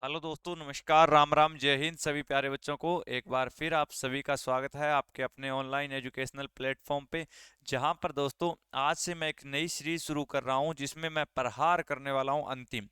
Hello दोस्तों, नमस्कार, राम राम, जय हिंद सभी प्यारे बच्चों को। एक बार फिर आप सभी का स्वागत है आपके अपने ऑनलाइन एजुकेशनल प्लेटफॉर्म पे। जहां पर दोस्तों आज से मैं एक नई सीरीज शुरू कर रहा हूं जिसमें मैं प्रहार करने वाला हूं अंतिम।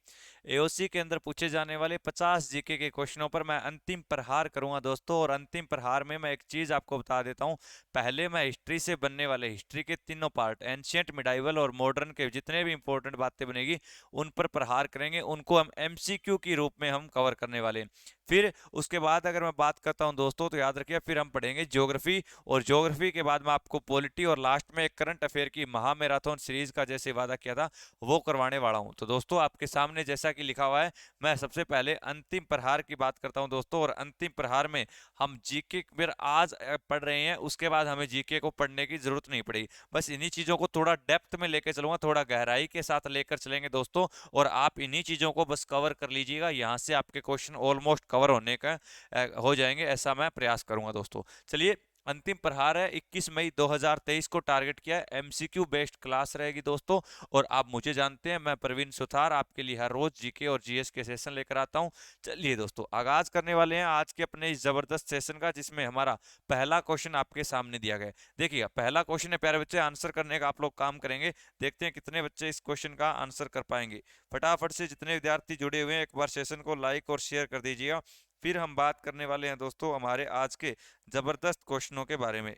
एओसी के अंदर पूछे जाने वाले 50 जीके के क्वेश्चनों पर मैं अंतिम प्रहार करूंगा दोस्तों। और अंतिम प्रहार में मैं एक चीज आपको बता देता हूं। पहले मैं हिस्ट्री से बनने वाले हिस्ट्री के तीनों पार्ट, एंशियंट, मिडाइवल और मॉडर्न के जितने भी इंपॉर्टेंट बातें बनेगी उन पर प्रहार करेंगे। उनको हम एमसीक्यू के रूप में हम कवर करने वाले हैं। फिर उसके बाद अगर मैं बात करता हूं दोस्तों तो याद रखिए, फिर हम पढ़ेंगे ज्योग्राफी। और ज्योग्राफी के बाद मैं आपको पॉलिटी और लास्ट में एक करंट अफेयर की महामैराथन सीरीज का जैसे वादा किया था वो करवाने वाला हूं। तो दोस्तों आपके सामने जैसा कि लिखा हुआ है, मैं सबसे पहले अंतिम प्रहार की बात करता हूं दोस्तों। और अंतिम प्रहार में हम जीके फिर आज पढ़ रहे हैं, उसके बाद हमें जीके को पढ़ने की जरूरत नहीं पड़ेगी। बस इन्हीं चीजों को थोड़ा डेप्थ में लेकर चलूंगा, थोड़ा गहराई के साथ लेकर चलेंगे दोस्तों। और आप इन्हीं चीजों को बस कवर कर लीजिएगा, यहाँ से आपके क्वेश्चन ऑलमोस्ट कवर होने का हो जाएंगे, ऐसा मैं प्रयास करूंगा दोस्तों। चलिए, अंतिम प्रहार है 21 मई 2023 को टारगेट किया है। एमसीक्यू बेस्ड क्लास रहेगी दोस्तों। और आप मुझे जानते हैं, मैं प्रवीण सुथार आपके लिए हर रोज जीके और जीएस के सेशन लेकर आता हूं। चलिए दोस्तों, आगाज करने वाले हैं आज के अपने इस जबरदस्त सेशन का, जिसमें हमारा पहला क्वेश्चन आपके सामने दिया गया है। देखिएगा, पहला क्वेश्चन है प्यारे बच्चे, आंसर करने का आप लोग काम करेंगे। देखते हैं कितने बच्चे इस क्वेश्चन का आंसर कर पाएंगे। फटाफट से जितने विद्यार्थी जुड़े हुए हैं एक बार सेशन को लाइक और शेयर कर दीजिएगा। फिर हम बात करने वाले हैं दोस्तों हमारे आज के जबरदस्त क्वेश्चनों के बारे में।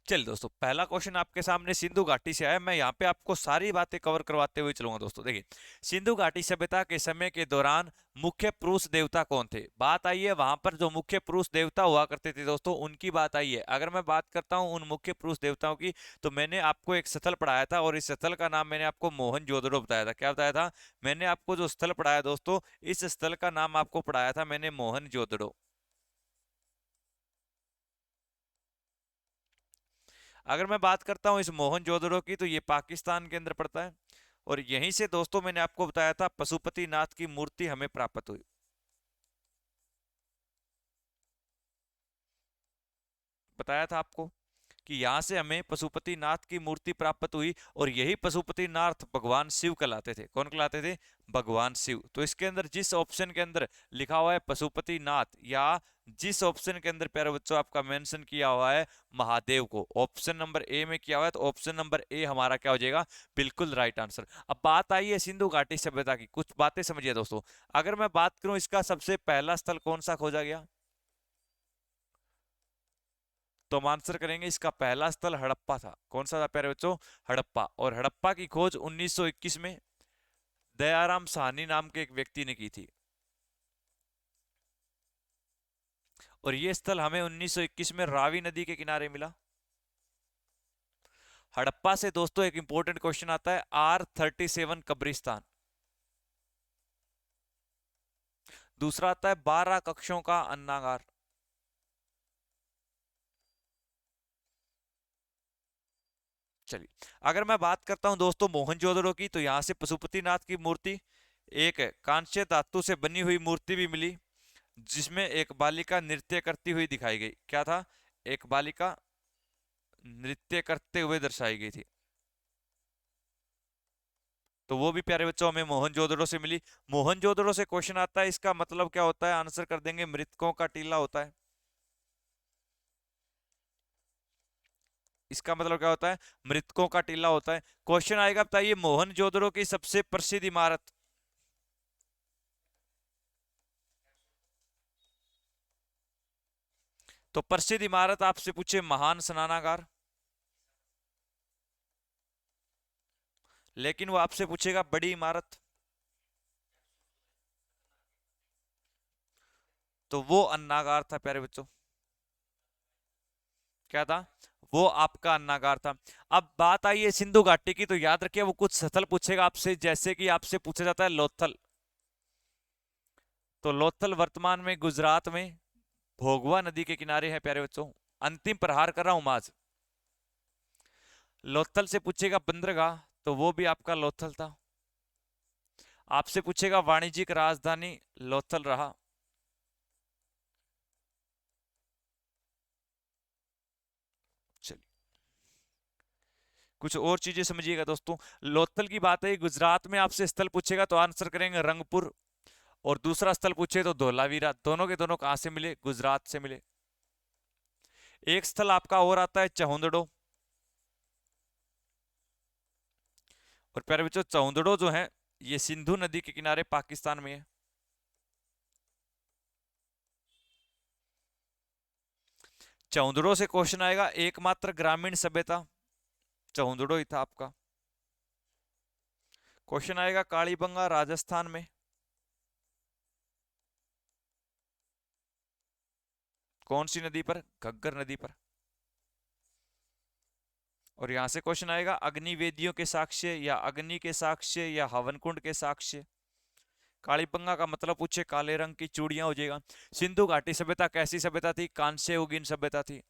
चलिए दोस्तों, पहला क्वेश्चन आपके सामने सिंधु घाटी से आया। मैं यहाँ पे आपको सारी बातें कवर करवाते हुए चलूंगा दोस्तों। देखिए, सिंधु घाटी सभ्यता के समय के दौरान मुख्य पुरुष देवता कौन थे? बात आई है वहां पर जो मुख्य पुरुष देवता हुआ करते थे दोस्तों, उनकी बात आई है। अगर मैं बात करता हूं उन मुख्य पुरुष देवताओं की, तो मैंने आपको एक स्थल पढ़ाया था और इस स्थल का नाम मैंने आपको मोहनजोदड़ो बताया था। क्या बताया था? मैंने आपको जो स्थल पढ़ाया दोस्तों, इस स्थल का नाम आपको पढ़ाया था मैंने मोहनजोदड़ो। अगर मैं बात करता हूं इस मोहनजोदड़ो की, तो ये पाकिस्तान के अंदर पड़ता है। और यहीं से दोस्तों मैंने आपको बताया था पशुपति नाथ की मूर्ति हमें प्राप्त हुई। बताया था आपको कि यहाँ से हमें पशुपति नाथ की मूर्ति प्राप्त हुई। और यही पशुपति नाथ भगवान शिव कहलाते थे। कौन कहलाते थे? भगवान शिव। तो इसके अंदर जिस ऑप्शन के अंदर लिखा हुआ है पशुपति नाथ, या जिस ऑप्शन के अंदर प्यारे बच्चों आपका मेंशन किया हुआ है महादेव को, ऑप्शन नंबर ए में किया हुआ है, तो ऑप्शन नंबर ए हमारा क्या हो जाएगा? बिल्कुल राइट आंसर। अब बात आई है सिंधु घाटी सभ्यता की, कुछ बातें समझिए दोस्तों। अगर मैं बात करूं इसका सबसे पहला स्थल कौन सा खोजा गया, तो हम आंसर करेंगे इसका पहला स्थल हड़प्पा था। कौन सा था प्यारे बच्चों? हड़प्पा। और हड़प्पा की खोज 1921 में दयाराम साहनी नाम के एक व्यक्ति ने की थी। और यह स्थल हमें 1921 में रावी नदी के किनारे मिला। हड़प्पा से दोस्तों एक इंपॉर्टेंट क्वेश्चन आता है, R37 कब्रिस्तान। दूसरा आता है 12 कक्षों का अन्नागार। चलिए, अगर मैं बात करता हूं दोस्तों मोहनजोदड़ो की, तो यहां से पशुपतिनाथ की मूर्ति, एक कांस्य धातु से बनी हुई मूर्ति भी मिली, जिसमें एक बालिका नृत्य करती हुई दिखाई गई। क्या था? एक बालिका नृत्य करते हुए दर्शाई गई थी। तो वो भी प्यारे बच्चों हमें मोहनजोदड़ो से मिली। मोहनजोदड़ो से क्वेश्चन आता है, इसका मतलब क्या होता है? आंसर कर देंगे, मृतकों का टीला होता है। इसका मतलब क्या होता है? मृतकों का टीला होता है। क्वेश्चन आएगा, बताइए मोहनजोदड़ो की सबसे प्रसिद्ध इमारत। तो प्रसिद्ध इमारत आपसे पूछे महान स्नानागार, लेकिन वो आपसे पूछेगा बड़ी इमारत, तो वो अन्नागार था प्यारे बच्चों। क्या था? वो आपका अन्नागार था। अब बात आई है सिंधु घाटी की, तो याद रखिए वो कुछ स्थल पूछेगा आपसे, जैसे कि आपसे पूछा जाता है लोथल। तो लोथल वर्तमान में गुजरात में भोगवा नदी के किनारे है प्यारे बच्चों। अंतिम प्रहार कर रहा हूं मैं आज। लोथल से पूछेगा बंदरगाह, तो वो भी आपका लोथल था। आपसे पूछेगा वाणिज्यिक राजधानी, लोथल रहा। चलिए, कुछ और चीजें समझिएगा दोस्तों। लोथल की बात है, गुजरात में आपसे स्थल पूछेगा तो आंसर करेंगे रंगपुर, और दूसरा स्थल पूछे तो धोलावीरा। दोनों के दोनों कहां से मिले? गुजरात से मिले। एक स्थल आपका और आता है चहुंदड़ो। और प्यारे बच्चों, चहुंदड़ो जो है ये सिंधु नदी के किनारे पाकिस्तान में है। चहुंदड़ो से क्वेश्चन आएगा, एकमात्र ग्रामीण सभ्यता चहुंदड़ो ही था आपका। क्वेश्चन आएगा कालीबंगा राजस्थान में, कौन सी नदी पर? घग्गर नदी पर। और यहां से क्वेश्चन आएगा अग्नि वेदियों के साक्ष्य, या अग्नि के साक्ष्य, या हवन कुंड के साक्ष्य। कालीबंगा का मतलब पूछे काले रंग की चूड़ियां हो जाएगा। सिंधु घाटी सभ्यता कैसी सभ्यता थी? कांस्य युगीन सभ्यता थी।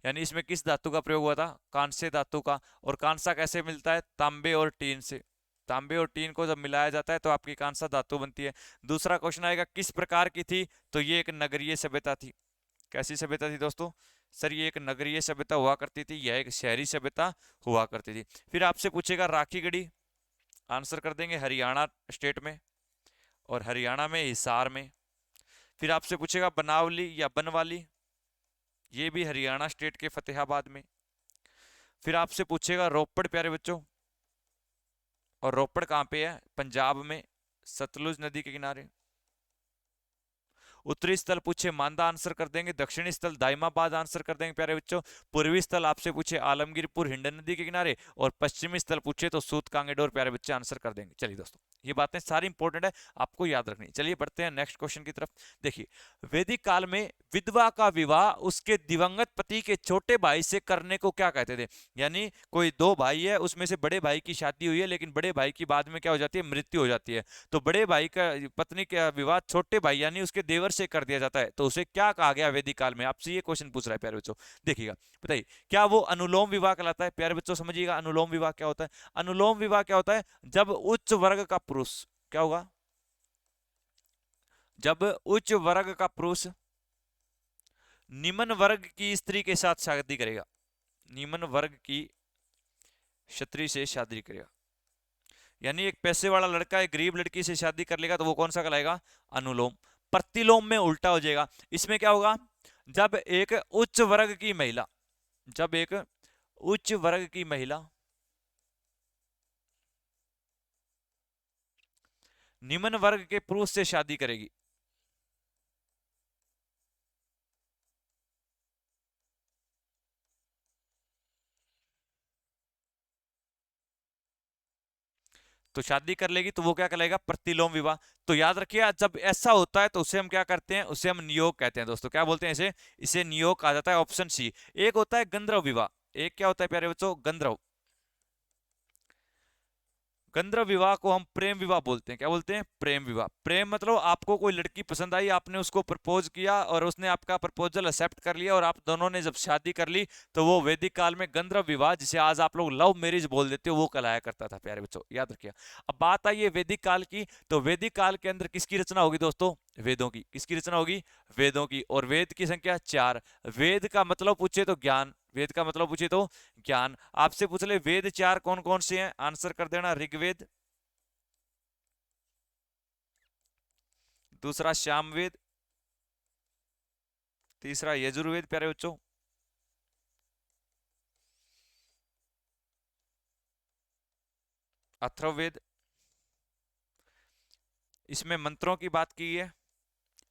यानी इसमें किस धातु का प्रयोग हुआ था? कांस्य धातु का। और कांसा कैसे मिलता है? तांबे और टीन से। तांबे और टीन को जब मिलाया जाता है तो आपकी कांसा धातु बनती है। दूसरा क्वेश्चन आएगा किस प्रकार की थी? तो ये एक नगरीय सभ्यता थी। कैसी सभ्यता थी दोस्तों? सर ये एक नगरीय सभ्यता हुआ करती थी, यह एक शहरी सभ्यता हुआ करती थी। फिर आपसे पूछेगा राखी गढ़ी, आंसर कर देंगे हरियाणा स्टेट में, और हरियाणा में हिसार में। फिर आपसे पूछेगा बनावली या बनवाली, ये भी हरियाणा स्टेट के फतेहाबाद में। फिर आपसे पूछेगा रोपड़ प्यारे बच्चों, और रोपड़ कहाँ पे है? पंजाब में, सतलुज नदी के किनारे। उत्तरी स्थल पूछे मांदा, आंसर कर देंगे। दक्षिणी स्थल दाइमाबाद, आंसर कर देंगे प्यारे बच्चों। पूर्वी स्थल आपसे पूछे आलमगीरपुर हिंडन नदी के किनारे, और पश्चिमी स्थल पूछे तो सूत कांगेडोर, प्यारे बच्चे आंसर कर देंगे। चलिए दोस्तों, ये बातें सारी इंपॉर्टेंट है, आपको याद रखनी। चलिए बढ़ते हैं नेक्स्ट क्वेश्चन की तरफ। देखिए, वैदिक काल में विधवा का विवाह उसके दिवंगत पति के छोटे भाई से करने को क्या कहते थे? यानी कोई दो भाई है, उसमें से बड़े भाई की शादी हुई है, लेकिन बड़े भाई की बाद में क्या हो जाती है? मृत्यु हो जाती है। तो बड़े भाई का पत्नी का विवाह छोटे भाई यानी उसके देवर से कर दिया जाता है, तो उसे क्या कहा गया वैदिक काल में? आपसे ये क्वेश्चन पूछ रहा है प्यारे बच्चों। देखिएगा, बताइए क्या वो अनुलोम विवाह कहलाता है? प्यारे बच्चों समझिएगा, अनुलोम विवाह क्या होता है? अनुलोम विवाह क्या होता है? जब उच्च वर्ग का पुरुष, क्या होगा? जब उच्च वर्ग का पुरुष निम्न वर्ग की स्त्री के साथ शादी करेगा, निम्न वर्ग की स्त्री से शादी करेगा। यानी एक पैसे वाला लड़का एक गरीब लड़की से शादी कर लेगा तो वो कौन सा कहलाएगा? अनुलोम। प्रतिलोम में उल्टा हो जाएगा। इसमें क्या होगा? जब एक उच्च वर्ग की महिला, जब एक उच्च वर्ग की महिला निम्न वर्ग के पुरुष से शादी करेगी, तो शादी कर लेगी तो वो क्या कहलाएगा? प्रतिलोम विवाह। तो याद रखिए, जब ऐसा होता है तो उसे हम क्या करते हैं? उसे हम नियोग कहते हैं दोस्तों। क्या बोलते हैं इसे? इसे नियोग कहा जाता है, ऑप्शन सी। एक होता है गंधर्व विवाह, एक क्या होता है प्यारे बच्चों? गंधर्व। गंधर्व विवाह को हम प्रेम विवाह बोलते हैं। क्या बोलते हैं? प्रेम विवाह। प्रेम मतलब आपको कोई लड़की पसंद आई, आपने उसको प्रपोज किया और उसने आपका प्रपोजल एक्सेप्ट कर लिया, और आप दोनों ने जब शादी कर ली तो वो वैदिक काल में गंधर्व विवाह, जिसे आज आप लोग लव मैरिज बोल देते हो, वो कहलाया करता था प्यारे बच्चों, याद रखिए। अब बात आई है वैदिक काल की, तो वैदिक काल के अंदर किसकी रचना होगी दोस्तों? वेदों की। किसकी रचना होगी? वेदों की। और वेद की संख्या 4। वेद का मतलब पूछे तो ज्ञान, वेद का मतलब पूछे तो ज्ञान। आपसे पूछ ले वेद 4 कौन कौन से हैं? आंसर कर देना ऋग्वेद, दूसरा सामवेद, तीसरा यजुर्वेद प्यारे बच्चों, अथर्ववेद। इसमें मंत्रों की बात की है,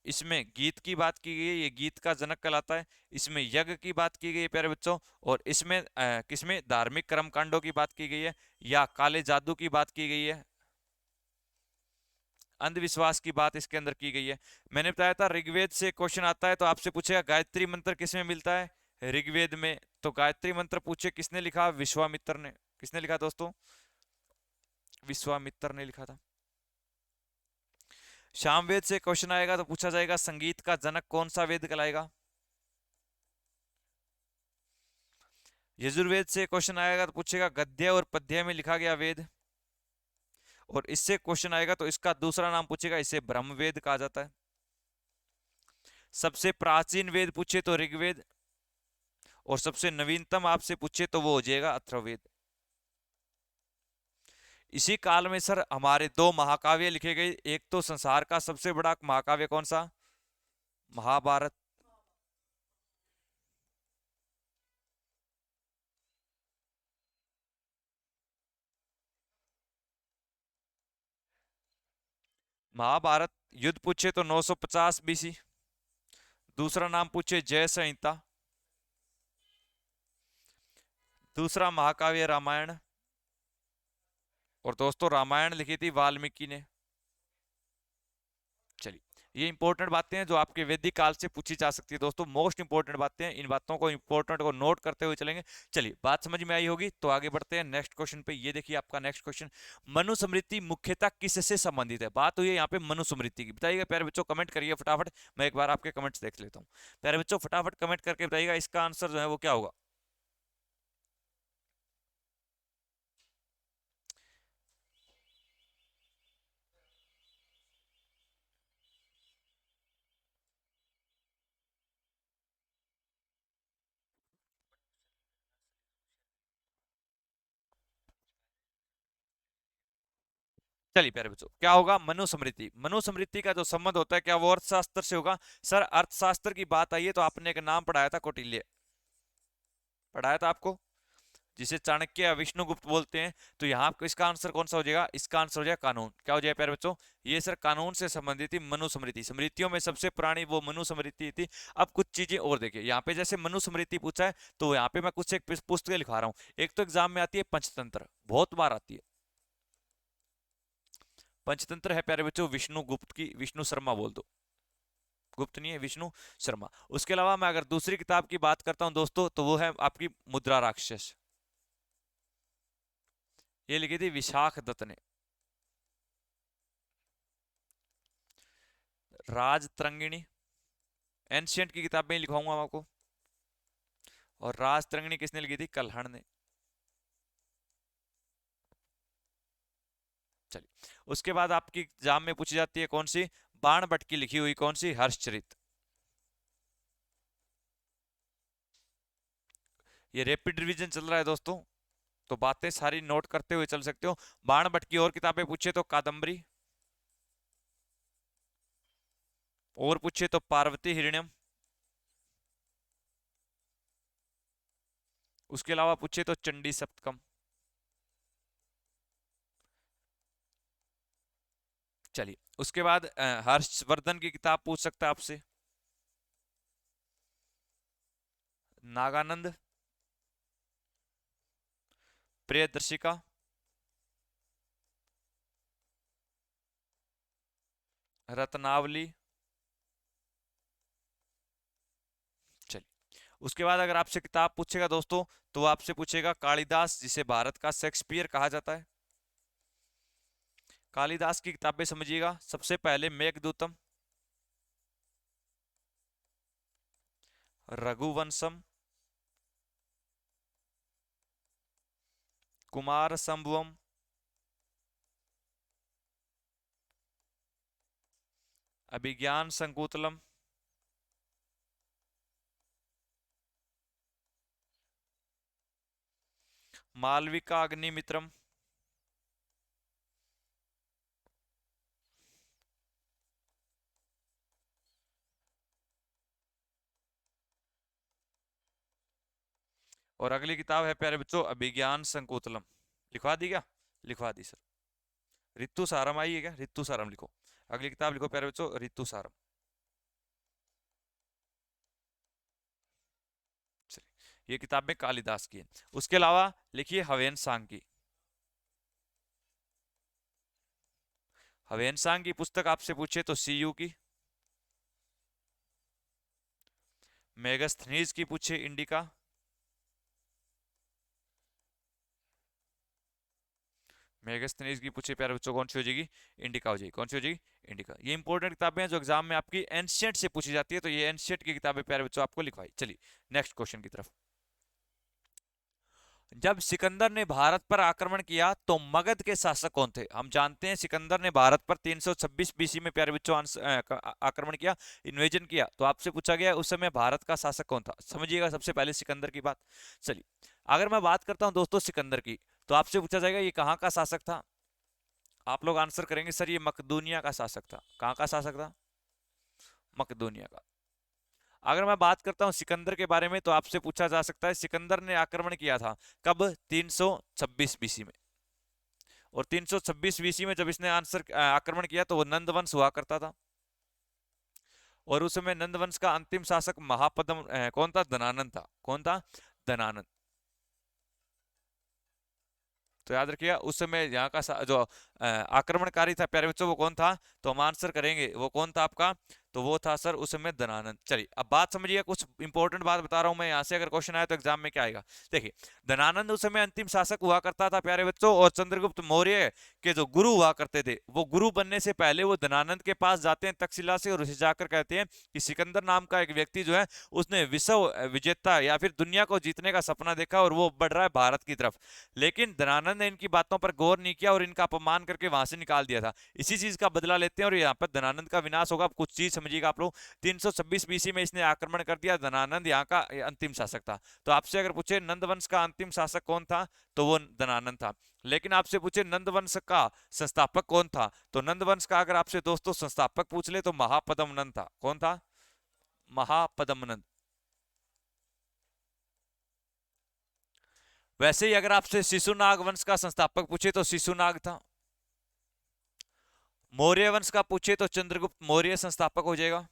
इसमें गीत की बात की गई है, ये गीत का जनक कहलाता है। इसमें यज्ञ की बात की गई है प्यारे बच्चों, और इसमें किसमें? धार्मिक कर्मकांडों की बात की गई है, या काले जादू की बात की गई है, अंधविश्वास की बात इसके अंदर की गई है। मैंने बताया था ऋग्वेद से क्वेश्चन आता है तो आपसे पूछेगा गायत्री मंत्र किसमें मिलता है? ऋग्वेद में। तो गायत्री मंत्र पूछे किसने लिखा? विश्वामित्र ने। किसने लिखा दोस्तों? विश्वामित्र ने लिखा था। सामवेद से क्वेश्चन आएगा तो पूछा जाएगा संगीत का जनक कौन सा वेद कहलाएगा? यजुर्वेद से क्वेश्चन आएगा तो पूछेगा गद्य और पद्य में लिखा गया वेद। और इससे क्वेश्चन आएगा तो इसका दूसरा नाम पूछेगा, इसे ब्रह्मवेद कहा जाता है। सबसे प्राचीन वेद पूछे तो ऋग्वेद, और सबसे नवीनतम आपसे पूछे तो वो हो जाएगा अथर्ववेद। इसी काल में सर हमारे दो महाकाव्य लिखे गए, एक तो संसार का सबसे बड़ा महाकाव्य कौन सा? महाभारत। महाभारत युद्ध पूछे तो 950 बीसी। दूसरा नाम पूछे जय संहिता। दूसरा महाकाव्य रामायण। और दोस्तों रामायण लिखी थी वाल्मीकि ने। चलिए, ये इंपॉर्टेंट बातें हैं जो आपके वैदिक काल से पूछी जा सकती है दोस्तों, मोस्ट इंपॉर्टेंट बातें हैं, इन बातों को इंपॉर्टेंट को नोट करते हुए चलेंगे। चलिए, बात समझ में आई होगी तो आगे बढ़ते हैं नेक्स्ट क्वेश्चन पे। ये देखिए आपका नेक्स्ट क्वेश्चन, मनुस्मृति मुख्यतः किससे संबंधित है? बात हुई है यहाँ पे मनुस्मृति की, बताइएगा प्यारे बच्चों, कमेंट करिए फटाफट, मैं एक बार आपके कमेंट्स देख लेता हूँ। प्यारे बच्चों फटाफट कमेंट करके बताइएगा इसका आंसर जो है वो क्या होगा। चलिए प्यारे बच्चों, क्या होगा? मनुस्मृति। मनुस्मृति का जो संबंध होता है क्या वो अर्थशास्त्र से होगा? सर अर्थशास्त्र की बात आई है तो आपने एक नाम पढ़ाया था, कौटिल्य पढ़ाया था आपको, जिसे चाणक्य या विष्णुगुप्त बोलते हैं। तो यहाँ आपको इसका आंसर कौन सा हो जाएगा? इसका आंसर हो जाएगा कानून। क्या हो जाएगा प्यारे बच्चों? ये सर कानून से संबंधित थी मनुस्मृति। स्मृतियों में सबसे पुरानी वो मनुस्मृति थी। अब कुछ चीजें और देखिए, यहाँ पे जैसे मनुस्मृति पूछा है तो यहाँ पे मैं कुछ एक पुस्तकें लिखा रहा हूँ। एक तो एग्जाम में आती है पंचतंत्र, बहुत बार आती है। पंचतंत्र है प्यारे बच्चों विष्णु गुप्त की, विष्णु शर्मा बोल दो, गुप्त नहीं है, विष्णु शर्मा। उसके अलावा मैं अगर दूसरी किताब की बात करता हूं दोस्तों तो वो है आपकी मुद्रा राक्षस, ये लिखी थी विशाख दत्त ने। राजतरंगिणी, एंशियंट की किताब में ही लिखवाऊंगा मैं आपको। और राजतरंगिणी किसने लिखी थी? कल्हण ने। चलिए, उसके बाद आपकी एग्जाम में पूछी जाती है कौन सी? बाण भट्ट की लिखी हुई कौन सी? हर्षचरित। ये रैपिड रिवीजन चल रहा है दोस्तों, तो बातें सारी नोट करते हुए चल सकते हो। बाण भट्ट की और किताबें पूछे तो कादम्बरी, और पूछे तो पार्वती हिरण्यम। उसके अलावा पूछे तो चंडी सप्तकम। चलिए, उसके बाद हर्षवर्धन की किताब पूछ सकता है आपसे, नागानंद, प्रियदर्शिका, रत्नावली। चलिए, उसके बाद अगर आपसे किताब पूछेगा दोस्तों तो वो आपसे पूछेगा कालिदास, जिसे भारत का शेक्सपियर कहा जाता है। कालिदास की किताबें समझिएगा, सबसे पहले मेघदूतम, रघुवंशम, कुमार संभवम, अभिज्ञान संकुतलम, मालविका अग्निमित्रम। और अगली किताब है प्यारे बच्चों अभिज्ञान संकुतलम। लिखवा दी क्या? लिखवा दी सर। रितु सारम आई है क्या? रितु सारम लिखो, अगली किताब लिखो प्यारे बच्चों रितु सारम। चलिए, ये किताबें कालिदास की है। उसके अलावा लिखिए हवेन सांग की। हवेन सांग की पुस्तक आपसे पूछे तो सीयू की। मेगस्थनीज की पूछे इंडिका। मेगस्थनीज की पूछे प्यारे बच्चों कौन सी हो जाएगी? इंडिका हो जाएगी। कौन सी हो जाएगी? इंडिका। ये इंपॉर्टेंट किताबें हैं जो एग्जाम में आपकी एंशियंट से पूछी जाती है, तो ये एंशियंट की किताबें प्यारे बच्चों आपको लिखवाई। चलिए नेक्स्ट क्वेश्चन की तरफ। जब सिकंदर ने भारत पर आक्रमण किया तो मगध के शासक कौन थे? हम जानते हैं सिकंदर ने भारत पर 326 बीसी में, प्यारे बच्चों, आक्रमण किया, इन्वेजन किया। तो आपसे पूछा गया उस समय भारत का शासक कौन था। समझिएगा सबसे पहले सिकंदर की बात। चलिए, अगर मैं बात करता हूं दोस्तों सिकंदर की, तो आपसे पूछा जाएगा ये कहाँ का शासक था। आप लोग आंसर करेंगे सर ये मकदूनिया का शासक था। कहाँ का शासक था? मकदूनिया का। अगर मैं बात करता हूं सिकंदर के बारे में, तो आपसे पूछा जा सकता है सिकंदर ने आक्रमण किया था कब? 326 बीसी में। और 326 बीसी में जब इसने आक्रमण किया तो वो नंदवंश हुआ करता था। और उस समय नंदवंश का अंतिम शासक महापद्म कौन था? धनानंद था। कौन था? धनानंद। तो याद रखिएगा उस समय यहाँ का जो आक्रमणकारी था प्यारे बच्चों, वो कौन था? तो हम आंसर करेंगे वो कौन था आपका? तो वो था सर उस समय धनानंद। चलिए अब बात समझिए, कुछ इंपॉर्टेंट बात बता रहा हूं मैं, यहाँ से अगर क्वेश्चन आया तो एग्जाम में क्या आएगा। देखिए, धनानंद उस समय अंतिम शासक हुआ करता था प्यारे बच्चों, और चंद्रगुप्त मौर्य के जो गुरु हुआ करते थे, वो गुरु बनने से पहले वो धनानंद के पास जाते हैं तक्षशिला से, और उसे जाकर कहते हैं कि सिकंदर नाम का एक व्यक्ति जो है उसने विश्व विजेता या फिर दुनिया को जीतने का सपना देखा और वो बढ़ रहा है भारत की तरफ। लेकिन धनानंद ने इनकी बातों पर गौर नहीं किया और इनका अपमान करके वहां से निकाल दिया था। इसी चीज का बदला लेते हैं और यहाँ पर धनानंद का विनाश होगा। कुछ चीज समझिएगा आप लोग। 326 बीसी में इसने आक्रमण कर दिया। धनानंद यहाँ का अंतिम शासक था। तो आपसे अगर पूछे नंदवंश का अंतिम शासक कौन था, तो वो धनानंद था। लेकिन आपसे पूछे नंदवंश का संस्थापक कौन था, तो नंदवंश का अगर आपसे दोस्तों संस्थापक पूछ ले तो महापद्म था। कौन था? महापद्म। वैसे ही अगर आपसे शिशुनाग वंश का संस्थापक पूछे तो शिशुनाग था। मौर्य वंश का पूछे तो चंद्रगुप्त मौर्य संस्थापक हो जाएगा।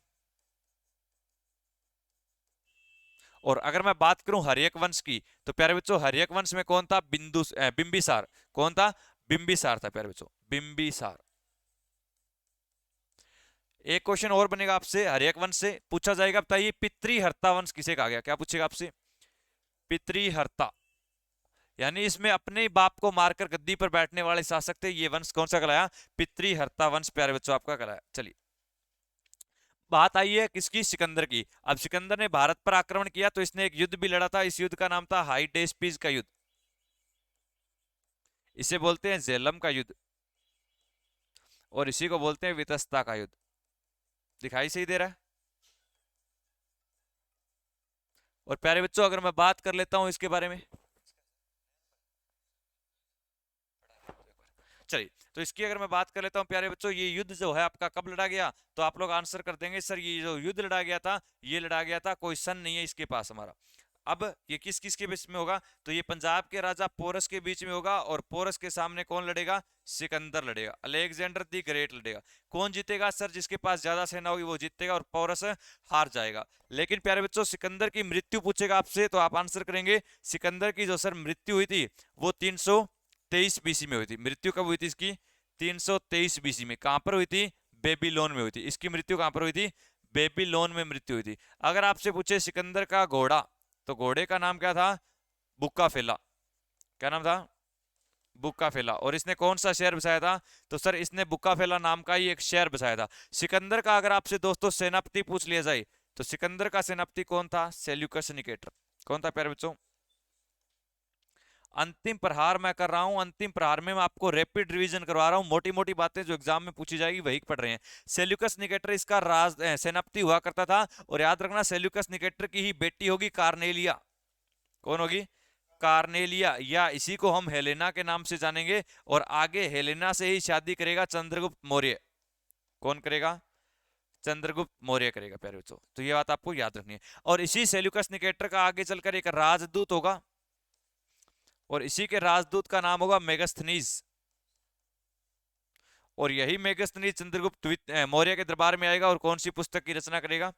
और अगर मैं बात करूं हर्यक वंश की, तो प्यारे बच्चों हर्यक वंश में कौन था? बिंबिसार। कौन था? बिंबिसार था प्यारे बच्चों, बिंबिसार। एक क्वेश्चन और बनेगा आपसे हर्यक वंश से पूछा जाएगा, बताइए पितृहर्ता वंश किसे कहा गया? क्या पूछेगा आपसे? पितृहर्ता, यानी इसमें अपने ही बाप को मारकर गद्दी पर बैठने वाले शासक थे। ये वंश कौन सा कहलाया? पितृहर्ता वंश प्यारे बच्चों आपका कहलाया। चलिए, बात आई है किसकी? सिकंदर की। अब सिकंदर ने भारत पर आक्रमण किया तो इसने एक युद्ध भी लड़ा था। इस युद्ध का नाम था हाइडेस्पीज का युद्ध। इसे बोलते हैं झेलम का युद्ध, और इसी को बोलते हैं वितस्ता का युद्ध। दिखाई सही दे रहा है? और प्यारे बच्चों अगर मैं बात कर लेता हूं इसके बारे में, चलिए, तो इसकी अगर मैं बात कर लेता हूं प्यारे बच्चों, ये युद्ध जो है आपका कब लड़ा गया? तो आप लोग आंसर कर देंगे सर ये जो युद्ध लड़ा गया था, ये लड़ा गया था, कोई सन नहीं है इसके पास हमारा। अब ये किस किस के बीच में होगा? तो ये पंजाब के राजा पोरस के बीच में होगा, और पोरस के सामने कौन लड़ेगा? सिकंदर लड़ेगा, अलेक्जेंडर दी ग्रेट लड़ेगा। कौन जीतेगा सर? जिसके पास ज्यादा सेना होगी वो जीतेगा, और पोरस हार जाएगा। लेकिन प्यारे बच्चों सिकंदर की मृत्यु पूछेगा आपसे तो आप आंसर करेंगे सिकंदर की जो सर मृत्यु हुई थी वो 323 बीसी में हुई थी। मृत्यु कब हुई थी इसकी? 323 बीसी में। कहां पर हुई थी? बेबीलोन में हुई थी। इसकी मृत्यु कहां पर हुई थी? बेबीलोन में मृत्यु हुई थी। अगर आपसे पूछे सिकंदर का घोड़ा, तो घोड़े का नाम क्या था? बुक्का फेला। क्या नाम था? बुक्का फेला। और इसने कौन सा शहर बसाया था? तो सर इसने बुक्का फेला नाम का ही एक शहर बसाया था। सिकंदर का अगर आपसे दोस्तों सेनापति पूछ लिया जाए, तो सिकंदर का सेनापति कौन था? Seleucus Nicator. कौन था प्यारे बच्चों? अंतिम प्रहार मैं कर रहा हूं। अंतिम प्रहार में मैं आपको रैपिड रिवीजन करवा रहा हूं। मोटी मोटी बातें जो एग्जाम में पूछी जाएगी वही पढ़ रहे हैं। सेल्यूकस निकेटर इसका सेनापति हुआ करता था। और याद रखना सेल्यूकस निकेटर की ही बेटी होगी कार्नेलिया। कौन होगी? कार्नेलिया, या इसी को हम हेलेना के नाम से जानेंगे। और आगे हेलेना से ही शादी करेगा चंद्रगुप्त मौर्य। कौन करेगा? चंद्रगुप्त मौर्य करेगा प्यारे बच्चों। तो ये बात आपको याद रखनी है। और इसी सेल्यूकस निकेटर का आगे चलकर एक राजदूत होगा, और इसी के राजदूत का नाम होगा मेगस्थनीज। और यही मेगस्थनीज चंद्रगुप्त मौर्य के दरबार में आएगा और कौन सी पुस्तक की रचना करेगा?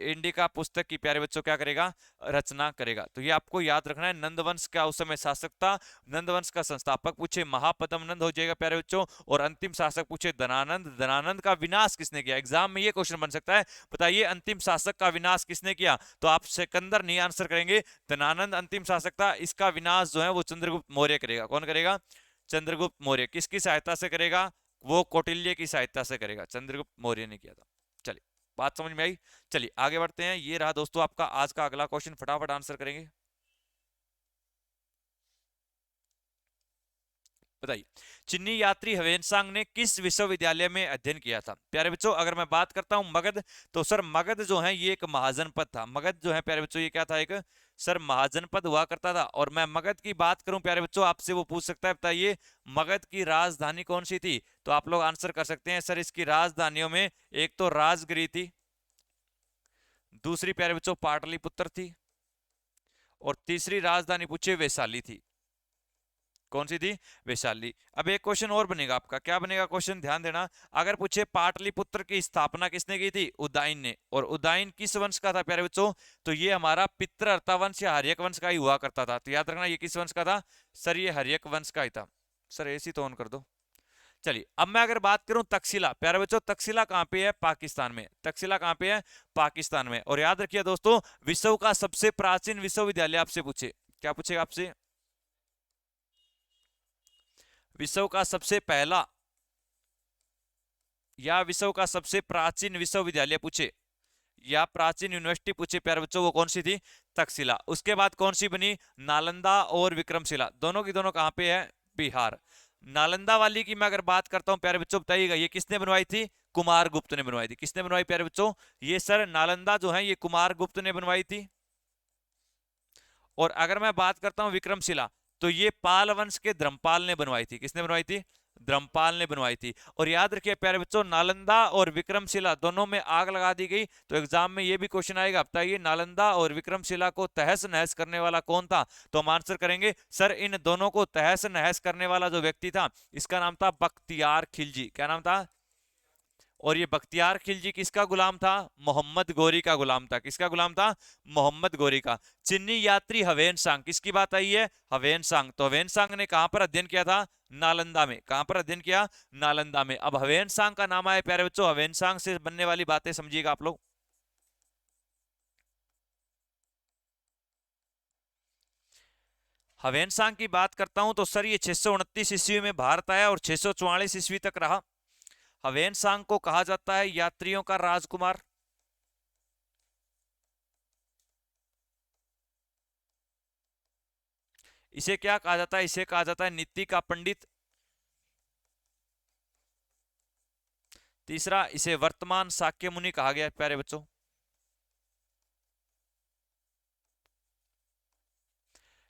इंडिका पुस्तक की प्यारे बच्चों क्या करेगा? रचना करेगा। तो ये आपको याद रखना है। नंदवंश का उस समय शासक था। नंदवंश का संस्थापक पूछे महापद्म नंद हो जाएगा प्यारे बच्चों। और अंतिम शासक पूछे धनानंद। धनानंद का विनाश किसने किया? एग्जाम में ये क्वेश्चन बन सकता है, बताइए अंतिम शासक का विनाश किसने किया? तो आप सिकंदर नहीं आंसर करेंगे, धनानंद अंतिम शासक था। इसका विनाश जो है वो चंद्रगुप्त मौर्य करेगा। कौन करेगा? चंद्रगुप्त मौर्य। किसकी सहायता से करेगा? वो कौटिल्य की सहायता से करेगा। चंद्रगुप्त मौर्य ने किया था। चलिए, बात समझ में आई? चलिए आगे बढ़ते हैं। ये रहा दोस्तों आपका आज का अगला क्वेश्चन, फटाफट आंसर करेंगे। बताइए, चीनी यात्री ह्वेनसांग ने किस विश्वविद्यालय में अध्ययन किया था? प्यारे बच्चों, अगर मैं बात करता हूं मगध, तो सर मगध जो है ये एक महाजनपद था। मगध जो है प्यारे बच्चों ये क्या था? एक सर महाजनपद हुआ करता था। और मैं मगध की बात करूं प्यारे बच्चों, आपसे वो पूछ सकता है, बताइए मगध की राजधानी कौन सी थी? तो आप लोग आंसर कर सकते हैं, सर इसकी राजधानियों में एक तो राजगिरी थी, दूसरी प्यारे बच्चों पाटलिपुत्र थी, और तीसरी राजधानी पूछे वैशाली थी। कौन सी थी? वैशाली। अब एक क्वेश्चन और बनेगा आपका, क्या बनेगा क्वेश्चन, ध्यान देना। अगर पूछे पाटलिपुत्र की स्थापना किसने की थी? उदयन ने। और उदयन किस वंश का था प्यारे बच्चों? तो ये हमारा पितृहर्ता वंश या हर्यक वंश का ही हुआ करता था। तो याद रखना ये किस वंश का था? सर ये हर्यक वंश का ही था। सर ऐसी तो ऑन कर दो। चलिए अब मैं अगर बात करूं तक्षशिला, प्यारे बच्चों तक्षशिला कहां पे है? पाकिस्तान में। तक्षशिला कहां पे है? पाकिस्तान में। और याद रखिए दोस्तों, विश्व का सबसे प्राचीन विश्वविद्यालय आपसे पूछे, क्या पूछेगा आपसे? विश्व का सबसे पहला या विश्व का सबसे प्राचीन विश्वविद्यालय पूछे या प्राचीन यूनिवर्सिटी पूछे प्यारे बच्चों, वो कौन सी थी? तक्षशिला। उसके बाद कौन सी बनी? नालंदा और विक्रमशिला। दोनों की दोनों कहां पे है? बिहार। नालंदा वाली की मैं अगर बात करता हूं प्यारे बच्चों, बताइएगा ये किसने बनवाई थी? कुमारगुप्त ने बनवाई थी। किसने बनवाई प्यारे बच्चों? ये सर नालंदा जो है ये कुमारगुप्त ने बनवाई थी। और अगर मैं बात करता हूं विक्रमशिला, तो ये पाल वंश के धर्मपाल ने बनवाई थी। किसने बनवाई थी? धर्मपाल ने बनवाई थी। और याद रखिए प्यारे बच्चों, नालंदा और विक्रमशिला दोनों में आग लगा दी गई। तो एग्जाम में ये भी क्वेश्चन आएगा, बताइए नालंदा और विक्रमशिला को तहस नहस करने वाला कौन था? तो हम आंसर करेंगे सर इन दोनों को तहस नहस करने वाला जो व्यक्ति था, इसका नाम था बख्तियार खिलजी। क्या नाम था? और ये बख्तियार खिलजी किसका गुलाम था? मोहम्मद गोरी का गुलाम था। किसका गुलाम था? मोहम्मद गोरी का। चीनी यात्री ह्वेनसांग, किसकी बात आई है? ह्वेनसांग। तो ह्वेनसांग ने कहां पर अध्ययन किया था? नालंदा में। कहां पर अध्ययन किया? नालंदा में। अब ह्वेनसांग का नाम आया प्यारे बच्चों, ह्वेनसांग से बनने वाली बातें समझिएगा आप लोग। ह्वेनसांग की बात करता हूं तो सर ये 629 ईस्वी में भारत आया और 644 ईस्वी तक रहा। ह्वेनसांग को कहा जाता है यात्रियों का राजकुमार। इसे क्या कहा जाता है? इसे कहा जाता है नीति का पंडित। तीसरा, इसे वर्तमान शाक्य मुनि कहा गया है प्यारे बच्चों।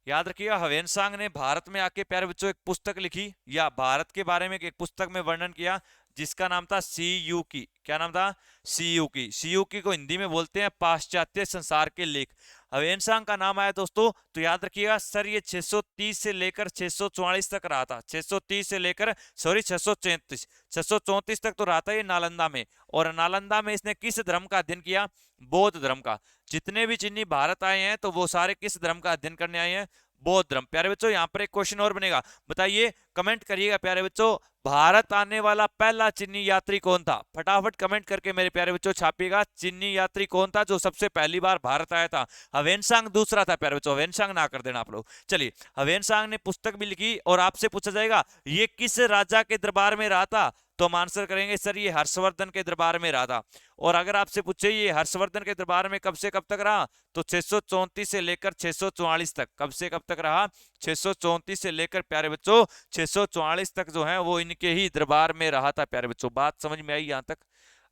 याद रखिएगा, ह्वेनसांग ने भारत में आके प्यारे बच्चों एक पुस्तक लिखी, या भारत के बारे में एक पुस्तक में वर्णन किया, जिसका नाम था सी यू की। क्या नाम था? सी यू की। सी यू की को हिंदी में बोलते हैं पाश्चात्य संसार के लेख। ह्वेनसांग का नाम आया दोस्तों, तो याद रखिएगा सर ये 630 से लेकर 644 तक रहा था। 630 से लेकर, सॉरी 634, 634 तक तो रहा था ये नालंदा में। और नालंदा में इसने किस धर्म का अध्ययन किया? बौद्ध धर्म का। जितने भी चीनी भारत आए हैं तो वो सारे किस धर्म का अध्ययन करने आए हैं? बौद्ध धर्म। प्यारे बच्चों यहाँ पर एक क्वेश्चन और बनेगा, बताइए कमेंट करिएगा प्यारे बच्चों, भारत आने वाला पहला चीनी यात्री कौन था? फटाफट कमेंट करके मेरे प्यारे बच्चों छापिएगा, चीनी यात्री कौन था जो सबसे पहली बार भारत आया था? ह्वेनसांग दूसरा था प्यारे बच्चों, ह्वेनसांग ना कर देना आप लोग। चलिए, ह्वेनसांग ने पुस्तक भी लिखी और आपसे पूछा जाएगा ये किस राजा के दरबार में रहा था? तो हम आंसर करेंगे सर ये हर्षवर्धन के दरबार में रहा था। और अगर आपसे पूछे ये हर्षवर्धन के दरबार में कब से कब तक रहा, तो 634 से लेकर 644 तक। कब से कब तक रहा? 634 से लेकर प्यारे बच्चों 644 तक जो है वो इनके ही दरबार में रहा था प्यारे बच्चों। बात समझ में आई यहाँ तक?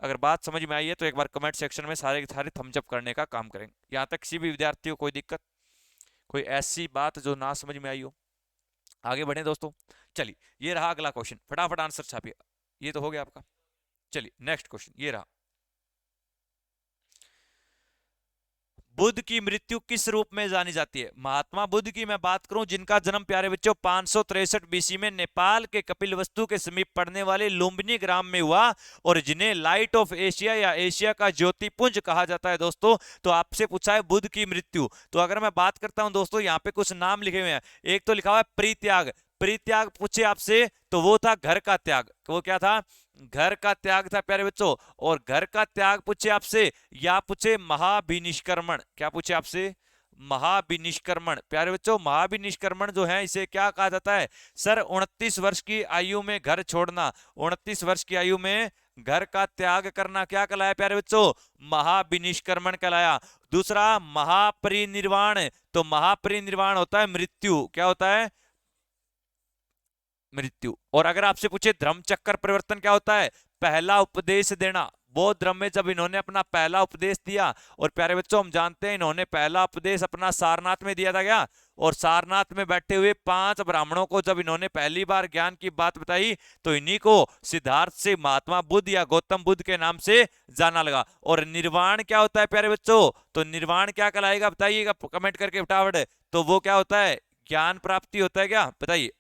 अगर बात समझ में आई है तो एक बार कमेंट सेक्शन में सारे के सारे थम्स अप करने का काम करेंगे। यहाँ तक किसी भी विद्यार्थी को कोई दिक्कत, कोई ऐसी बात जो ना समझ में आई हो? आगे बढ़े दोस्तों। चलिए, ये रहा अगला क्वेश्चन, फटाफट आंसर छापिए। ये तो हो गया आपका। चलिए नेक्स्ट क्वेश्चन ये रहा, बुद्ध की मृत्यु किस रूप में जानी जाती है? महात्मा बुद्ध की मैं बात करूं, जिनका जन्म प्यारे बच्चों 563 बीसी में नेपाल के कपिलवस्तु के समीप पड़ने वाले लुम्बिनी ग्राम में हुआ, और जिन्हें लाइट ऑफ एशिया या एशिया का ज्योतिपुंज कहा जाता है दोस्तों। तो आपसे पूछा है बुद्ध की मृत्यु, तो अगर मैं बात करता हूं दोस्तों, यहाँ पे कुछ नाम लिखे हुए हैं। एक तो लिखा हुआ है परित्याग। परित्याग पूछे आपसे तो वो था घर का त्याग। वो क्या था? घर का त्याग था प्यारे बच्चों। और घर का त्याग पूछे आपसे, या पूछे महाभिनिष्क्रमण। क्या पूछे आपसे? महाभिनिष्क्रमण। प्यारे बच्चों महाभिनिष्क्रमण जो है इसे क्या कहा जाता है? सर 29 वर्ष की आयु में घर छोड़ना, 29 वर्ष की आयु में घर का त्याग करना क्या कहलाया प्यारे बच्चों? महाभिनिष्क्रमण कहलाया। दूसरा महापरिनिर्वाण, तो महापरिनिर्वाण होता है मृत्यु। क्या होता है? मृत्यु। और अगर आपसे पूछे धर्म चक्कर परिवर्तन क्या होता है, पहला उपदेश देना। बौद्ध धर्म में जब इन्होंने अपना पहला उपदेश दिया, और प्यारे बच्चों हम जानते हैं इन्होंने पहला उपदेश अपना सारनाथ में दिया था क्या, और सारनाथ में बैठे हुए 5 ब्राह्मणों को जब इन्होंने पहली बार ज्ञान की बात बताई तो इन्हीं को सिद्धार्थ से महात्मा बुद्ध या गौतम बुद्ध के नाम से जाना लगा। और निर्वाण क्या होता है प्यारे बच्चों, तो निर्वाण क्या कहलाएगा बताइएगा कमेंट करके फटाफट। तो वो क्या होता है, ज्ञान प्राप्ति होता है क्या, बताइए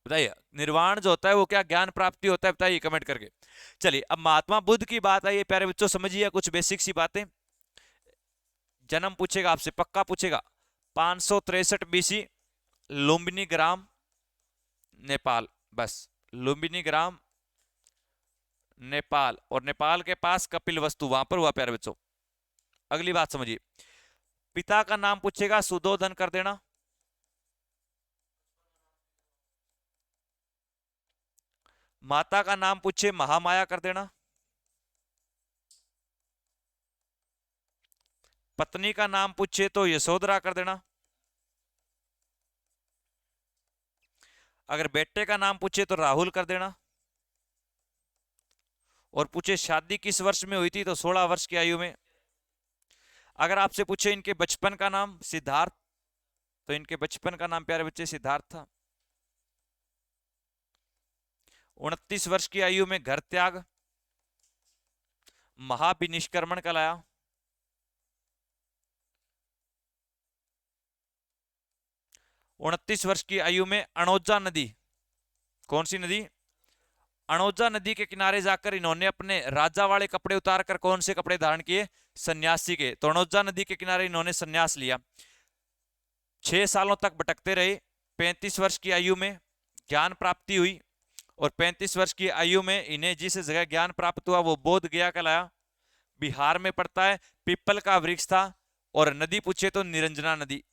बताइए। निर्वाण जो होता है वो क्या ज्ञान प्राप्ति होता है, बताइए कमेंट करके। चलिए अब महात्मा बुद्ध की बात आई है प्यारे बच्चों, समझिए कुछ बेसिक सी बातें। जन्म पूछेगा आपसे, पक्का पूछेगा। 563 बीसी, लुम्बिनी ग्राम, नेपाल। बस लुम्बिनी ग्राम, नेपाल। और नेपाल के पास कपिल वस्तु, वहां पर हुआ प्यारे बच्चों। अगली बात समझिए, पिता का नाम पूछेगा, सुधोधन कर देना। माता का नाम पूछे, महामाया कर देना। पत्नी का नाम पूछे तो यशोधरा कर देना। अगर बेटे का नाम पूछे तो राहुल कर देना। और पूछे शादी किस वर्ष में हुई थी, तो 16 वर्ष की आयु में। अगर आपसे पूछे इनके बचपन का नाम, सिद्धार्थ, तो इनके बचपन का नाम प्यारे बच्चे सिद्धार्थ था। 29 वर्ष की आयु में घर त्याग, महाविनिष्क्रमण कहलाया। 29 वर्ष की आयु में अणोजा नदी, कौन सी नदी, अणोजा नदी के किनारे जाकर इन्होंने अपने राजा वाले कपड़े उतारकर कौन से कपड़े धारण किए, सन्यासी के। तो अणोजा नदी के किनारे इन्होंने सन्यास लिया। 6 सालों तक भटकते रहे। 35 वर्ष की आयु में ज्ञान प्राप्ति हुई। और 35 वर्ष की आयु में इन्हें जिस जगह ज्ञान प्राप्त हुआ वो बोध गया कहलाया, बिहार में पड़ता है। पीपल का वृक्ष था। और नदी पूछे तो निरंजना नदी,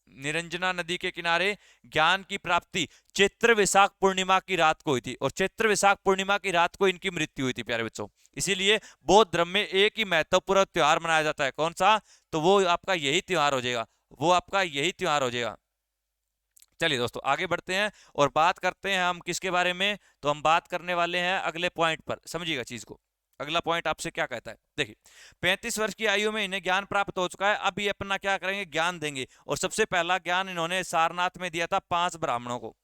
निरंजना नदी के किनारे ज्ञान की प्राप्ति चैत्र वैशाख पूर्णिमा की रात को हुई थी। और चैत्र वैशाख पूर्णिमा की रात को इनकी मृत्यु हुई थी प्यारे बच्चों। इसीलिए बौद्ध धर्म में एक ही महत्वपूर्ण त्योहार मनाया जाता है, कौन सा, तो वो आपका यही त्योहार हो जाएगा, वो आपका यही त्योहार हो जाएगा। चलिए दोस्तों आगे बढ़ते हैं और बात करते हैं हम किसके बारे में, तो हम बात करने वाले हैं अगले पॉइंट पर, समझिएगा चीज को। अगला पॉइंट आपसे क्या कहता है, देखिए 35 वर्ष की आयु में इन्हें ज्ञान प्राप्त हो चुका है। अब ये अपना क्या करेंगे, ज्ञान देंगे। और सबसे पहला ज्ञान इन्होंने सारनाथ में दिया था 5 ब्राह्मणों को।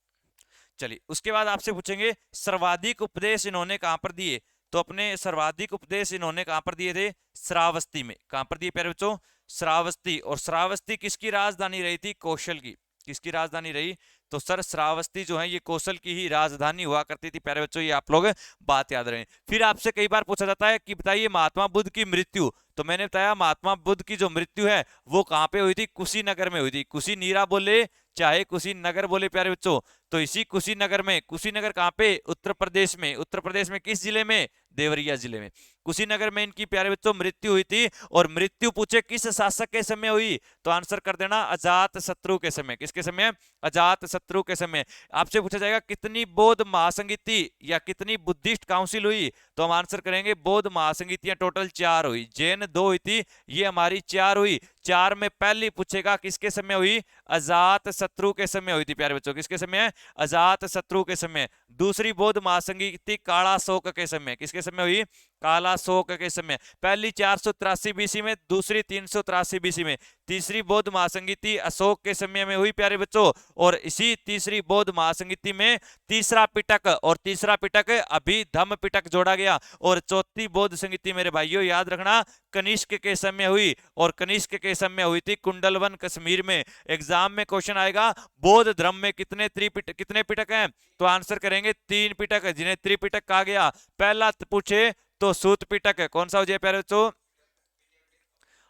चलिए उसके बाद आपसे पूछेंगे सर्वाधिक उपदेश इन्होंने कहां पर दिए, तो अपने सर्वाधिक उपदेश इन्होंने कहां पर दिए थे, श्रावस्ती में। कहां पर दिए प्यारे बच्चों, श्रावस्ती। और श्रावस्ती किसकी राजधानी रही थी, कौशल की। किसकी राजधानी रही, तो सर श्रावस्ती जो है ये कौशल की ही राजधानी हुआ करती थी प्यारे बच्चों, ये आप लोग बात याद रखें। फिर आपसे कई बार पूछा जाता है कि बताइए महात्मा बुद्ध की मृत्यु, तो मैंने बताया महात्मा बुद्ध की जो मृत्यु है वो कहां पे हुई थी, कुशीनगर में हुई थी। कुशीनीरा बोले चाहे कुशीनगर बोले प्यारे बच्चों, तो इसी कुशीनगर में, कुशीनगर कहां पे, उत्तर प्रदेश में। उत्तर प्रदेश में किस जिले में, देवरिया जिले में। कुशीनगर में इनकी प्यारे बच्चों मृत्यु हुई थी। और मृत्यु पूछे किस शासक के समय हुई, तो आंसर कर देना अजात शत्रु के समय। किसके समय, अजात शत्रु के समय। आपसे पूछा जाएगा कितनी बौद्ध महासंगीति या कितनी बुद्धिस्ट काउंसिल हुई, तो हम आंसर करेंगे बौद्ध महासंगीतियां टोटल 4 हुई, जैन 2 हुई थी, ये हमारी 4 हुई। 4 में पहली पूछेगा किसके समय हुई, अजात शत्रु के समय हुई थी प्यारे बच्चों। किसके समय, अजात शत्रु के समय। दूसरी बौद्ध महासंगीति काला शोक के समय, किसके समय हुई, काला शोक के समय। पहली 483 बीसी में, दूसरी 383 बीसी में। तीसरी बौद्ध महासंगीति अशोक के समय में हुई प्यारे बच्चों। और इसी तीसरी बौद्ध महासंगीति में तीसरा पिटक, और तीसरा पिटक अभी धम्म पिटक जोड़ा गया। और चौथी बौद्ध संगीति मेरे भाइयों याद रखना कनिष्क के समय हुई, और कनिष्क के समय हुई थी कुंडलवन कश्मीर में। एग्जाम में क्वेश्चन आएगा बौद्ध धर्म में कितने कितने पिटक हैं, तो आंसर करेंगे 3 पिटक, जिन्हें त्रिपिटक कहा गया। पहला पूछे तो सूत पिटक, कौन सा हो जाए प्यारे बच्चों,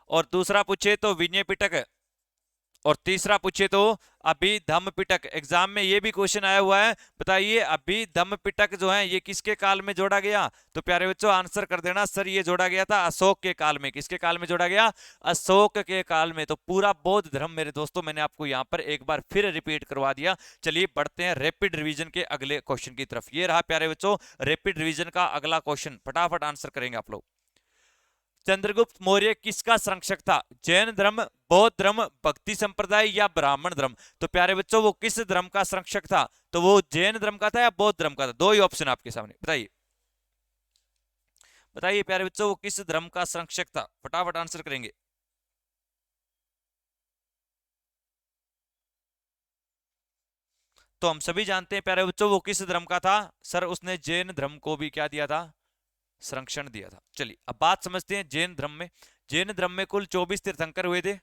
और दूसरा पूछे तो विनय पिटक, और तीसरा पूछे तो अभिधम्म पिटक। एग्जाम में ये भी क्वेश्चन आया हुआ है, बताइए अभिधम्म पिटक जो है ये किसके काल में जोड़ा गया, तो प्यारे बच्चों आंसर कर देना सर ये जोड़ा गया था अशोक के काल में। किसके काल में जोड़ा गया, अशोक के काल में। तो पूरा बौद्ध धर्म मेरे दोस्तों मैंने आपको यहाँ पर एक बार फिर रिपीट करवा दिया। चलिए बढ़ते हैं रैपिड रिवीजन के अगले क्वेश्चन की तरफ। ये रहा प्यारे बच्चों रैपिड रिवीजन का अगला क्वेश्चन, फटाफट आंसर करेंगे आप लोग। चंद्रगुप्त मौर्य किसका संरक्षक था? जैन धर्म, बौद्ध धर्म, भक्ति संप्रदाय या ब्राह्मण धर्म? तो प्यारे बच्चों वो किस धर्म का संरक्षक था? तो वो जैन धर्म का था या बौद्ध धर्म का था? दो ही ऑप्शन आपके सामने, बताइए बताइए प्यारे बच्चों, वो किस धर्म का संरक्षक था? फटाफट आंसर करेंगे। तो हम सभी जानते हैं प्यारे बच्चों वो किस धर्म का था। सर उसने जैन धर्म को भी क्या दिया था? संरक्षण दिया था। चलिए अब बात समझते हैं जैन धर्म में। जैन धर्म में कुल 24 तीर्थंकर हुए थे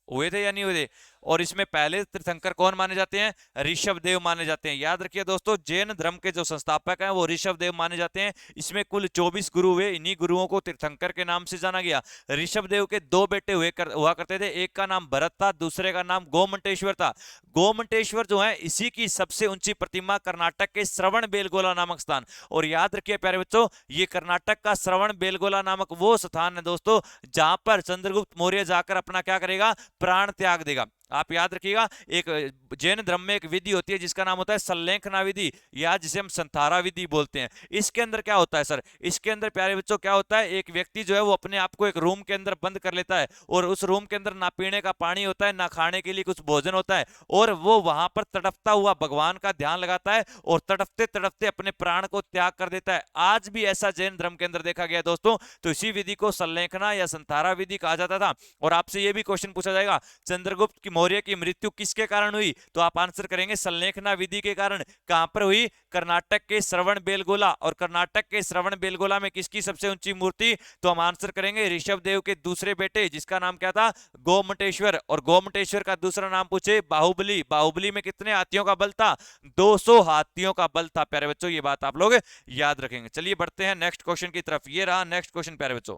या नहीं हुए थे? और इसमें पहले तीर्थंकर कौन माने जाते हैं? ऋषभ देव माने जाते हैं। याद रखिए दोस्तों, जैन धर्म के जो संस्थापक हैं वो ऋषभ देव माने जाते हैं। इसमें कुल 24 गुरु हुए, इन्हीं गुरुओं को तीर्थंकर के नाम से जाना गया। ऋषभ देव के दो बेटे हुआ करते थे, एक का नाम भरत था, दूसरे का नाम गोमटेश्वर था। गोमटेश्वर जो है इसी की सबसे ऊंची प्रतिमा कर्नाटक के श्रवण बेलगोला नामक स्थान। और याद रखिए प्यारे बच्चों, ये कर्नाटक का श्रवण बेलगोला नामक वो स्थान है दोस्तों जहां पर चंद्रगुप्त मौर्य जाकर अपना क्या करेगा? प्राण त्याग देगा। आप याद रखिएगा, एक जैन धर्म में एक विधि होती है जिसका नाम होता है संलेखना विधि, या जिसे हम संथारा विधि बोलते हैं। इसके अंदर क्या होता है सर? इसके अंदर प्यारे बच्चों क्या होता है, एक व्यक्ति जो है वो अपने आप को एक रूम के अंदर बंद कर लेता है, और उस रूम के अंदर ना पीने का पानी होता है, ना खाने के लिए कुछ भोजन होता है, और वो वहां पर तड़पता हुआ भगवान का ध्यान लगाता है और तड़पते तड़पते अपने प्राण को त्याग कर देता है। आज भी ऐसा जैन धर्म के अंदर देखा गया दोस्तों। तो इसी विधि को संलेखना या संथारा विधि कहा जाता था। और आपसे यह भी क्वेश्चन पूछा जाएगा, चंद्रगुप्त की मौर्य की मृत्यु किसके कारण हुई? तो आप आंसर करेंगे संलेखना विधि के कारण। कहां पर हुई? कर्नाटक के श्रवण बेलगोला। और कर्नाटक के श्रवण बेलगोला में किसकी सबसे ऊंची मूर्ति? तो हम आंसर करेंगे ऋषभ देव के दूसरे बेटे, जिसका नाम क्या था? गोमटेश्वर। और गोमटेश्वर का दूसरा नाम पूछे, बाहुबली। बाहुबली में कितने हाथियों का बल था? 200 हाथियों का बल था प्यारे बच्चों, ये बात आप लोग याद रखेंगे। चलिए बढ़ते हैं नेक्स्ट क्वेश्चन की तरफ। ये रहा नेक्स्ट क्वेश्चन प्यारे बच्चों।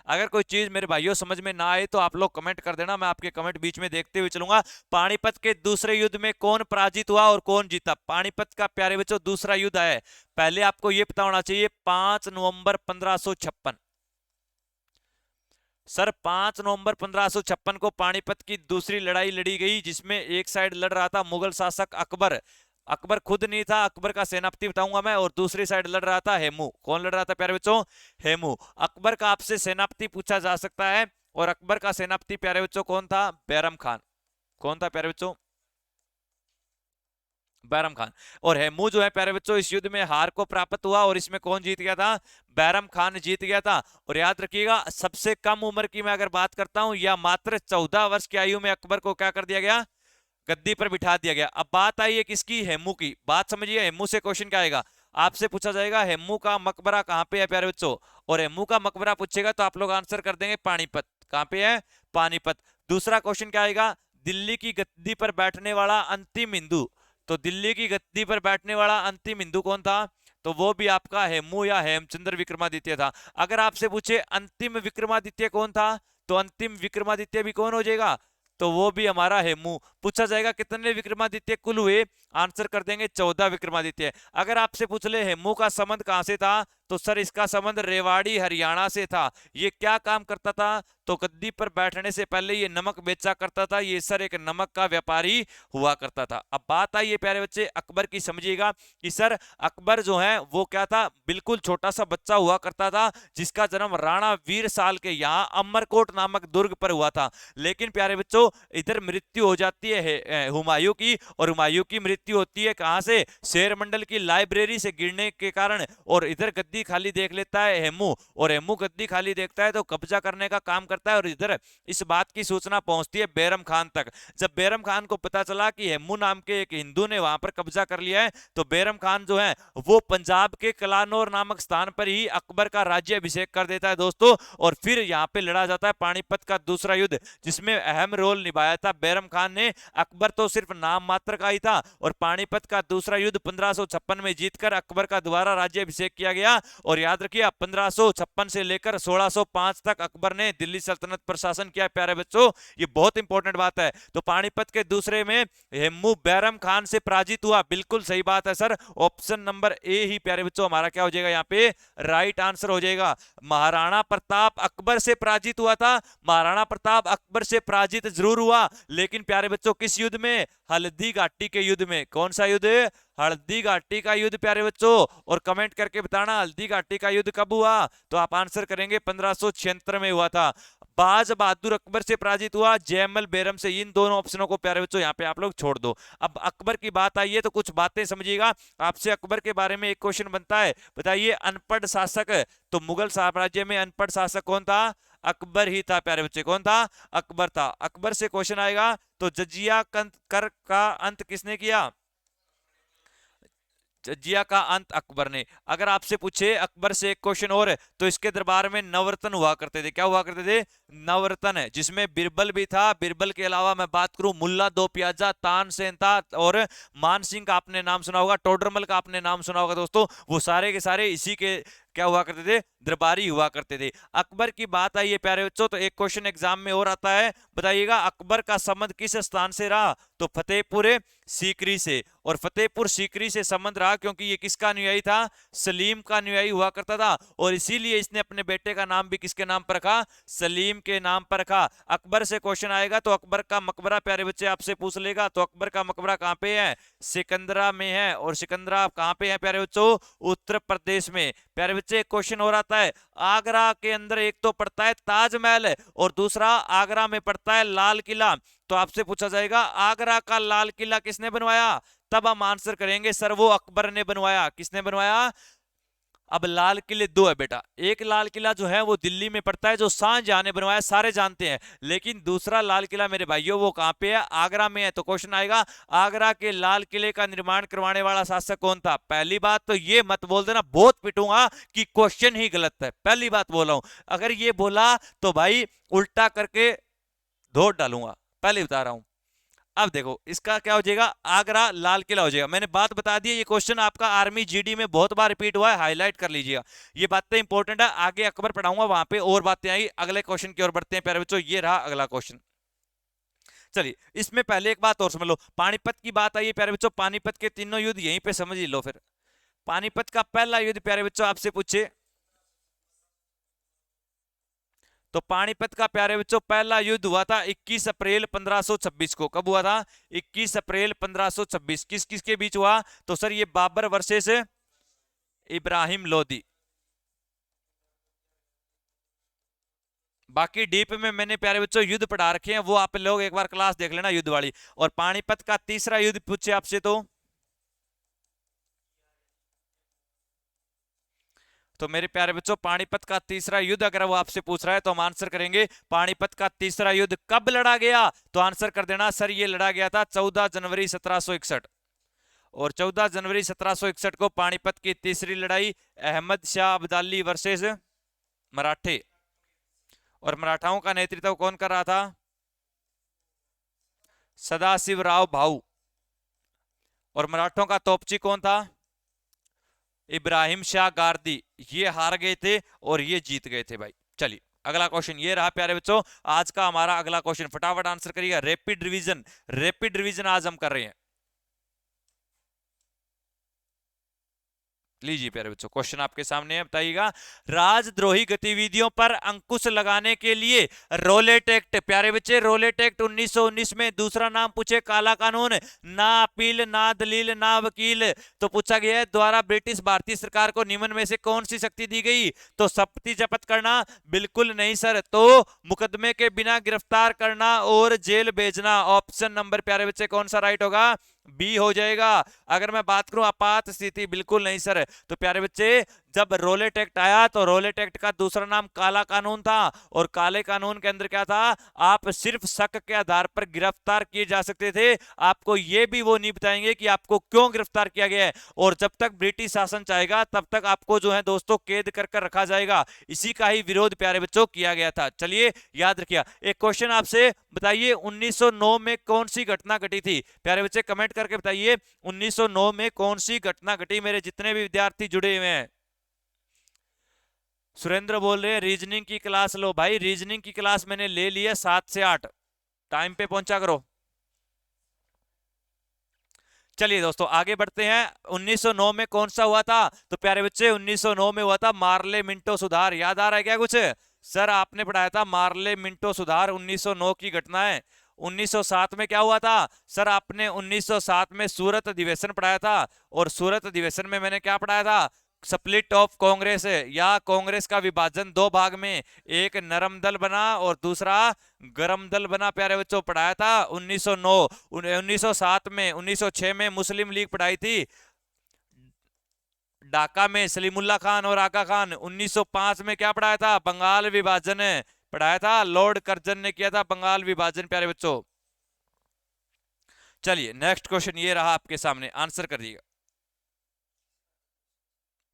अगर कोई चीज मेरे भाइयों समझ में ना आए तो आप लोग कमेंट कर देना, मैं आपके कमेंट बीच में देखते हुए चलूंगा। पानीपत के दूसरे युद्ध में कौन पराजित हुआ और कौन जीता? पानीपत का प्यारे बच्चों दूसरा युद्ध है, पहले आपको यह पता होना चाहिए, 5 नवंबर 1556। सर 5 नवंबर 1556 को पानीपत की दूसरी लड़ाई लड़ी गई, जिसमें एक साइड लड़ रहा था मुगल शासक अकबर। अकबर खुद नहीं था, अकबर का सेनापति बताऊंगा मैं। और दूसरी साइड लड़ रहा था हेमू। कौन लड़ रहा था प्यारे बच्चों? हेमू। अकबर का आपसे सेनापति पूछा जा सकता है, और अकबर का सेनापति प्यारे बच्चों कौन था? बैरम खान। कौन था प्यारे बच्चों? बैरम खान। और हेमू जो है प्यारे बच्चों इस युद्ध में हार को प्राप्त हुआ, और इसमें कौन जीत गया था? बैरम खान जीत गया था। और याद रखिएगा, सबसे कम उम्र की मैं अगर बात करता हूं, या मात्र 14 वर्ष की आयु में अकबर को क्या कर दिया गया? गद्दी पर बिठा दिया गया। अब बात आई है किसकी? हेमू की। बात समझिए, हेमू से क्वेश्चन क्या आएगा? आपसे पूछा जाएगा हेमू का मकबरा कहां पे है प्यारे बच्चों। और हेमू का मकबरा पूछेगा तो आप लोग आंसर कर देंगे पानीपत। कहां पे है? पानीपत। दूसरा क्वेश्चन क्या आएगा? दिल्ली की गद्दी पर बैठने वाला अंतिम हिंदू। तो दिल्ली की गद्दी पर बैठने वाला अंतिम हिंदू कौन था? तो वो भी आपका हेमू या हेमचंद्र विक्रमादित्य था। अगर आपसे पूछे अंतिम विक्रमादित्य कौन था, तो अंतिम विक्रमादित्य भी कौन हो जाएगा? तो वो भी हमारा हेमू। पूछा जाएगा कितने विक्रमादित्य कुल हुए, आंसर कर देंगे 14 विक्रमादित्य। अगर आपसे पूछ ले हेमू का संबंध कहां से था, तो सर इसका संबंध रेवाड़ी हरियाणा से था। ये क्या काम करता था? तो गद्दी पर बैठने से पहले ये नमक बेचा करता था। ये सर एक नमक का व्यापारी हुआ करता था। अब बात आई है प्यारे बच्चे अकबर की, समझिएगा कि सर अकबर जो है वो क्या था? बिल्कुल छोटा सा बच्चा हुआ करता था, जिसका जन्म राणा वीर साल के यहाँ अमरकोट नामक दुर्ग पर हुआ था। लेकिन प्यारे बच्चों इधर मृत्यु हो जाती है हुमायूं की, और हुमायूं की मृत्यु होती है कहां से? शेर मंडल की लाइब्रेरी से गिरने के कारण। और इधर गद्दी खाली देख लेता है हेमू, और हेमू गद्दी खाली देखता है तो कब्जा करने का काम करता है। और इधर इस बात की सूचना पहुंचती है बैरम खान तक। जब बैरम खान को पता चला कि हेमू नाम के एक हिंदू ने वहां पर कब्जा कर लिया है, तो बैरम खान जो है वो पंजाब के कलानौर नामक स्थान पर ही अकबर का राज्य अभिषेक कर देता है दोस्तों। और फिर यहाँ पे लड़ा जाता है पानीपत का दूसरा युद्ध, जिसमें अहम रोल निभाया था बैरम खान ने। अकबर तो सिर्फ नाम मात्र का ही था। और पानीपत का दूसरा युद्ध 1556 में जीतकर अकबर का दोबारा राज्य अभिषेक किया गया। और याद रखिए 1556 से लेकर 1605 तक अकबर ने दिल्ली सल्तनत पर शासन किया प्यारे बच्चों, ये बहुत इंपॉर्टेंट बात है। तो पानीपत के दूसरे में हेमू बैरम खान से पराजित हुआ, बिल्कुल सही बात है सर। ऑप्शन नंबर ए ही प्यारे बच्चों हमारा क्या हो जाएगा यहाँ पे? राइट आंसर हो जाएगा। महाराणा प्रताप अकबर से पराजित हुआ था। महाराणा प्रताप अकबर से पराजित जरूर हुआ, लेकिन प्यारे बच्चों किस युद्ध में? हल्दी घाटी के युद्ध में। में। कौन सा युद्ध? हल्दी घाटी का युद्ध प्यारे बच्चों। और कमेंट करके बताना हल्दी घाटी का युद्ध कब हुआ, तो आप आंसर करेंगे 1576 में हुआ था। बाज बहादुर अकबर से पराजित हुआ, जयमल बैरम से। इन दोनों ऑप्शनों को प्यारे बच्चों यहाँ पे आप लोग छोड़ दो। अब अकबर की बात आई है तो कुछ बातें समझिएगा। आपसे अकबर के बारे में एक क्वेश्चन बनता है, बताइए अनपढ़ शासक। तो मुगल साम्राज्य में अनपढ़ शासक कौन था? अकबर ही था प्यारे बच्चे। कौन था? अकबर था। अकबर से क्वेश्चन आएगा तो जजिया कर का अंत किसने किया? जजिया का अंत अकबर ने। अगर आपसे पूछे अकबर से एक क्वेश्चन और, तो इसके दरबार में नवरत्न हुआ करते थे। क्या हुआ करते थे? नवरत्न, जिसमें बिरबल भी था। बिरबल के अलावा मैं बात करूं, मुल्ला दो प्याजा, तानसेन था, और मान सिंह का आपने नाम सुना होगा, टोडरमल का आपने नाम सुना होगा दोस्तों। वो सारे के सारे इसी के क्या हुआ करते थे? दरबारी हुआ करते थे। अकबर की बात आई है प्यारे बच्चों, तो एक क्वेश्चन एग्जाम में और आता है, बताइएगा अकबर का संबंध किस स्थान से रहा? तो फतेहपुर सीकरी से। और फतेहपुर सीकरी से संबंध रहा क्योंकि ये किसका अनुयायी था? सलीम का अनुयायी हुआ करता था, और इसीलिए इसने अपने बेटे का नाम भी किसके नाम पर रखा? सलीम के नाम पर रखा। अकबर से क्वेश्चन आएगा तो अकबर का मकबरा प्यारे बच्चे आपसे पूछ लेगा, तो अकबर का मकबरा कहां पे है? सिकंदरा में है। और सिकंदरा कहां पे है प्यारे बच्चों? उत्तर प्रदेश में। प्यारे बच्चे एक क्वेश्चन और आता है, आगरा के अंदर एक तो पड़ता है ताजमहल और दूसरा आगरा में पड़ता है लाल किला। तो आपसे पूछा जाएगा आगरा का लाल किला किसने बनवाया? तब हम आंसर करेंगे सर वो अकबर ने बनवाया। किसने बनवाया? अब लाल किले दो है बेटा, एक लाल किला जो है वो दिल्ली में पड़ता है, जो शाहजहां ने बनवाया, सारे जानते हैं। लेकिन दूसरा लाल किला मेरे भाइयों वो कहां पे है? आगरा में है। तो क्वेश्चन आएगा आगरा के लाल किले का निर्माण करवाने वाला शासक कौन था? पहली बात तो ये मत बोल देना, बहुत पिटूंगा कि क्वेश्चन ही गलत है। पहली बात बोल रहा हूं, अगर ये बोला तो भाई उल्टा करके धो डालूंगा, पहले बता रहा हूं। अब देखो इसका क्या हो जाएगा? आगरा लाल किला हो जाएगा। मैंने बात बता दी है, ये क्वेश्चन आपका आर्मी जीडी में बहुत बार रिपीट हुआ है, हाईलाइट कर लीजिएगा। ये बातें इंपॉर्टेंट है, आगे अकबर पढ़ाऊंगा वहां पे और बातें आई। अगले क्वेश्चन की ओर बढ़ते हैं प्यारे बच्चों, ये रहा अगला क्वेश्चन। चलिए इसमें पहले एक बात और समझ लो, पानीपत की बात आई है प्यारे बच्चों। पानीपत के तीनों युद्ध यहीं पे समझ ही लो। फिर पानीपत का पहला युद्ध प्यारे बच्चों आपसे पूछे तो पानीपत का प्यारे बच्चों पहला युद्ध हुआ था 21 अप्रैल 1526 को। कब हुआ था? 21 अप्रैल 1526। किस किस के बीच हुआ? तो सर ये बाबर वर्सेस इब्राहिम लोदी। बाकी डीप में मैंने प्यारे बच्चों युद्ध पढ़ा रखे हैं, वो आप लोग एक बार क्लास देख लेना युद्ध वाली। और पानीपत का तीसरा युद्ध पूछे आपसे तो मेरे प्यारे बच्चों पानीपत का तीसरा युद्ध अगर वो आपसे पूछ रहा है तो हम आंसर करेंगे पानीपत का तीसरा युद्ध कब लड़ा गया? तो आंसर कर देना सर ये लड़ा गया था 14 जनवरी 1761। और 14 जनवरी 1761 को पानीपत की तीसरी लड़ाई अहमद शाह अब्दाली वर्सेस मराठे। और मराठाओं का नेतृत्व कौन कर रहा था? सदाशिव राव भाऊ। और मराठों का तोपची कौन था? इब्राहिम शाह गारदी। ये हार गए थे और ये जीत गए थे भाई। चलिए अगला क्वेश्चन ये रहा प्यारे बच्चों, आज का हमारा अगला क्वेश्चन, फटाफट आंसर करिएगा। रैपिड रिवीजन, रैपिड रिवीजन आज हम कर रहे हैं। लीजिए प्यारे बच्चों क्वेश्चन आपके सामने है, बताइएगा राजद्रोही गतिविधियों पर अंकुश लगाने के लिए रोलेट एक्ट। प्यारे बच्चे रोलेट एक्ट 1919 में दूसरा नाम पूछे काला कानून, ना अपील ना दलील ना वकील। तो पूछा गया है द्वारा ब्रिटिश भारतीय सरकार को निम्न में से कौन सी शक्ति दी गई? तो शपथी जब्त करना? बिल्कुल नहीं सर। तो मुकदमे के बिना गिरफ्तार करना और जेल भेजना। ऑप्शन नंबर प्यारे बच्चे कौन सा राइट होगा? बी हो जाएगा। अगर मैं बात करूं आपात स्थिति, बिल्कुल नहीं सर। तो प्यारे बच्चे जब रोलेट एक्ट आया तो रोलेट एक्ट का दूसरा नाम काला कानून था, और काले कानून के अंदर क्या था? आप सिर्फ शक के आधार पर गिरफ्तार किए जा सकते थे, आपको यह भी वो नहीं बताएंगे कि आपको क्यों गिरफ्तार किया गया है। और जब तक ब्रिटिश शासन चाहेगा तब तक आपको जो है दोस्तों कैद कर कर रखा जाएगा। इसी का ही विरोध प्यारे बच्चों किया गया था। चलिए याद रखिए। एक क्वेश्चन आपसे, बताइए 1909 में कौन सी घटना घटी थी? प्यारे बच्चे कमेंट करके बताइए 1909 में कौन सी घटना घटी। मेरे जितने भी विद्यार्थी जुड़े हुए हैं, सुरेंद्र बोल रहे हैं रीजनिंग की क्लास लो। भाई रीजनिंग की क्लास मैंने ले ली है 7 से 8, टाइम पे पहुंचा करो। चलिए दोस्तों आगे बढ़ते हैं। 1909 में कौन सा हुआ था? तो प्यारे बच्चे 1909 में हुआ था मार्ले मिंटो सुधार। याद आ रहा है क्या कुछ? सर आपने पढ़ाया था मार्ले मिंटो सुधार 1909 की घटना है। 1907 में क्या हुआ था? सर आपने 1907 में सूरत अधिवेशन पढ़ाया था, और सूरत अधिवेशन में मैंने क्या पढ़ाया था? स्प्लिट ऑफ कांग्रेस, या कांग्रेस का विभाजन दो भाग में, एक नरम दल बना और दूसरा गरम दल बना। प्यारे बच्चों पढ़ाया था 1909, 1907 में, 1906 में मुस्लिम लीग पढ़ाई थी ढाका में, सलीमुल्लाह खान और आगा खान। 1905 में क्या पढ़ाया था? बंगाल विभाजन पढ़ाया था, लॉर्ड कर्जन ने किया था बंगाल विभाजन। प्यारे बच्चों चलिए नेक्स्ट क्वेश्चन ये रहा आपके सामने, आंसर करिएगा,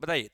बताइए।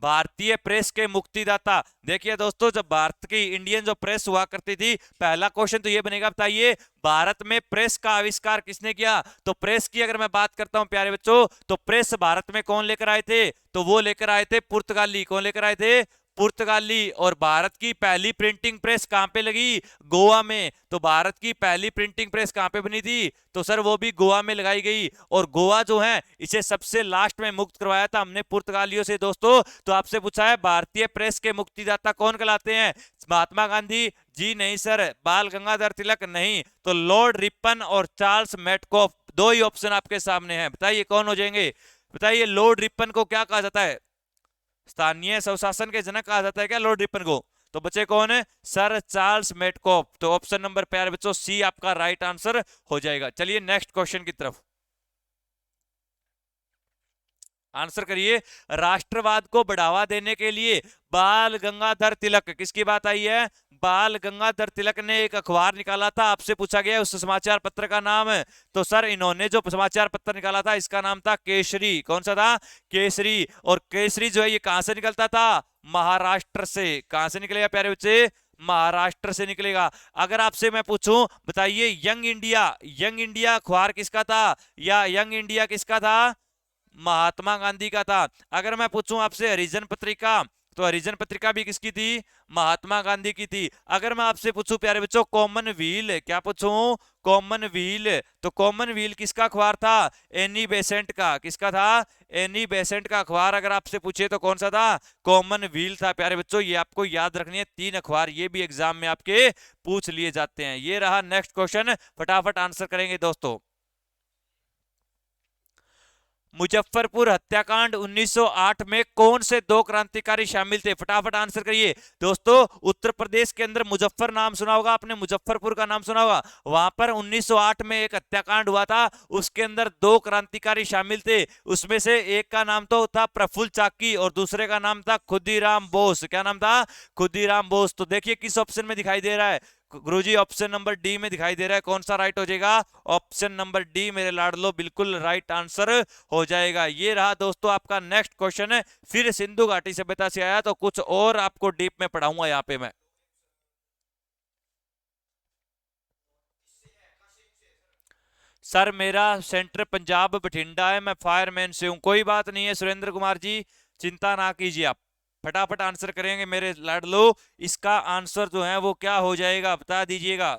भारतीय प्रेस के मुक्तिदाता। देखिए दोस्तों, जब भारत की इंडियन जो प्रेस हुआ करती थी, पहला क्वेश्चन तो ये बनेगा, बताइए भारत में प्रेस का आविष्कार किसने किया? तो प्रेस की अगर मैं बात करता हूं प्यारे बच्चों, तो प्रेस भारत में कौन लेकर आए थे? तो वो लेकर आए थे पुर्तगाली। कौन लेकर आए थे? पुर्तगाली। और भारत की पहली प्रिंटिंग प्रेस कहां पे लगी? गोवा में। तो भारत की पहली प्रिंटिंग प्रेस कहां पे बनी थी? तो सर वो भी गोवा में लगाई गई। और गोवा जो है इसे सबसे लास्ट में मुक्त करवाया था हमने पुर्तगालियों से। दोस्तों तो आपसे पूछा है भारतीय प्रेस के मुक्तिदाता कौन कहलाते हैं? महात्मा गांधी जी? नहीं सर। बाल गंगाधर तिलक? नहीं। तो लॉर्ड रिपन और चार्ल्स मेटकॉफ, दो ही ऑप्शन आपके सामने हैं, बताइए कौन हो जाएंगे? बताइए लॉर्ड रिपन को क्या कहा जाता है? स्थानीय स्वशासन के जनक कहा जाता है क्या लॉर्ड रिपन को? तो बचे कौन है? Sir Charles Metcalfe. तो ऑप्शन नंबर प्यारे बच्चों सी आपका राइट आंसर हो जाएगा। चलिए नेक्स्ट क्वेश्चन की तरफ आंसर करिए। राष्ट्रवाद को बढ़ावा देने के लिए बाल गंगाधर तिलक, किसकी बात आई है? बाल गंगाधर तिलक ने एक अखबार निकाला था, आपसे पूछा गया उस समाचार पत्र का नाम है। तो सर इन्होंने जो समाचार पत्र निकाला था इसका नाम था केसरी। कौन सा था? केसरी। और केसरी जो है ये कहां से निकलता था? महाराष्ट्र से। कहां से निकलेगा प्यारे बच्चे? महाराष्ट्र से निकलेगा। अगर आपसे मैं पूछूं, बताइए यंग इंडिया, यंग इंडिया अखबार किसका था? या यंग इंडिया किसका था? महात्मा गांधी का था। अगर मैं पूछूं आपसे हरिजन पत्रिका, तो हरिजन पत्रिका भी किसकी थी? महात्मा गांधी की थी। अगर मैं आपसे पूछूं प्यारे बच्चों कॉमनवेल्थ, क्या पूछूं? कॉमनवेल्थ, तो कॉमनवेल्थ किसका अखबार था? एनी बेसेंट का। किसका था? एनी बेसेंट का अखबार अगर आपसे पूछे तो कौन सा था? कॉमनवेल्थ था। प्यारे बच्चों ये आपको याद रखनी है, तीन अखबार ये भी एग्जाम में आपके पूछ लिए जाते हैं। ये रहा नेक्स्ट क्वेश्चन, फटाफट आंसर करेंगे दोस्तों। मुजफ्फरपुर हत्याकांड 1908 में कौन से दो क्रांतिकारी शामिल थे? फटाफट आंसर करिए दोस्तों। उत्तर प्रदेश के अंदर मुजफ्फर नाम सुना होगा आपने, मुजफ्फरपुर का नाम सुना होगा। वहां पर 1908 में एक हत्याकांड हुआ था, उसके अंदर दो क्रांतिकारी शामिल थे। उसमें से एक का नाम तो था प्रफुल्ल चाकी और दूसरे का नाम था खुदीराम बोस। क्या नाम था? खुदीराम बोस। तो देखिए किस ऑप्शन में दिखाई दे रहा है गुरुजी? ऑप्शन नंबर डी में दिखाई दे रहा है। कौन सा राइट हो जाएगा? ऑप्शन नंबर डी मेरे लाडलो बिल्कुल राइट आंसर हो जाएगा। ये रहा दोस्तों आपका नेक्स्ट क्वेश्चन है। फिर सिंधु घाटी सभ्यता से आया तो कुछ और आपको डीप में पढ़ाऊंगा यहाँ पे मैं। सर मेरा सेंटर पंजाब बठिंडा है, मैं फायरमैन से हूं। कोई बात नहीं है सुरेंद्र कुमार जी, चिंता ना कीजिए आप, फटाफट आंसर करेंगे मेरे लाडलो। इसका आंसर जो है वो क्या हो जाएगा बता दीजिएगा।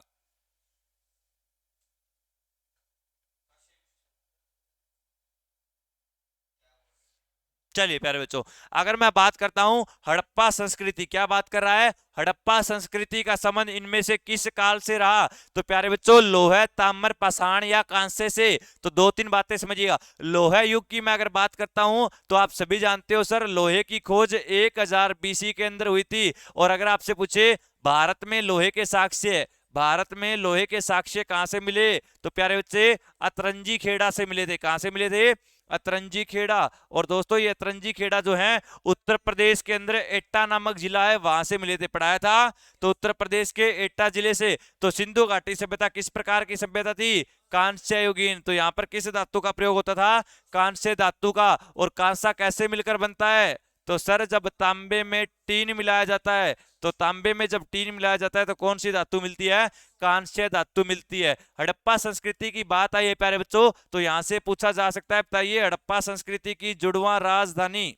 चलिए प्यारे बच्चों, अगर मैं बात करता हूं हड़प्पा संस्कृति, क्या बात कर रहा है? हड़प्पा संस्कृति का संबंध इनमें से किस काल से रहा? तो प्यारे बच्चों लोहे ताम्र पाषाण या कांसे से। तो दो तीन बातें समझिएगा। लोहे युग की मैं अगर बात करता हूं तो आप सभी जानते हो सर लोहे की खोज 1000 बीसी के अंदर हुई थी। और अगर आपसे पूछे भारत में लोहे के साक्ष्य, भारत में लोहे के साक्ष्य कहां से मिले? तो प्यारे बच्चे अतरंजी खेड़ा से मिले थे। कहां से मिले थे? अतरंजी खेड़ा। और दोस्तों ये अतरंजी खेड़ा जो है उत्तर प्रदेश के अंदर एट्टा नामक जिला है वहां से मिले थे। पढ़ाया था तो उत्तर प्रदेश के एट्टा जिले से। तो सिंधु घाटी सभ्यता किस प्रकार की सभ्यता थी? कांस्य युगीन। तो यहाँ पर किस धातु का प्रयोग होता था? कांस्य धातु का। और कांसा कैसे मिलकर बनता है? तो सर जब तांबे में टीन मिलाया जाता है, तो तांबे में जब टीन मिलाया जाता है तो कौन सी धातु मिलती है? कांस्य धातु मिलती है। हड़प्पा संस्कृति की बात आई है प्यारे बच्चों, तो यहां से पूछा जा सकता है, बताइए हड़प्पा संस्कृति की जुड़वा राजधानी।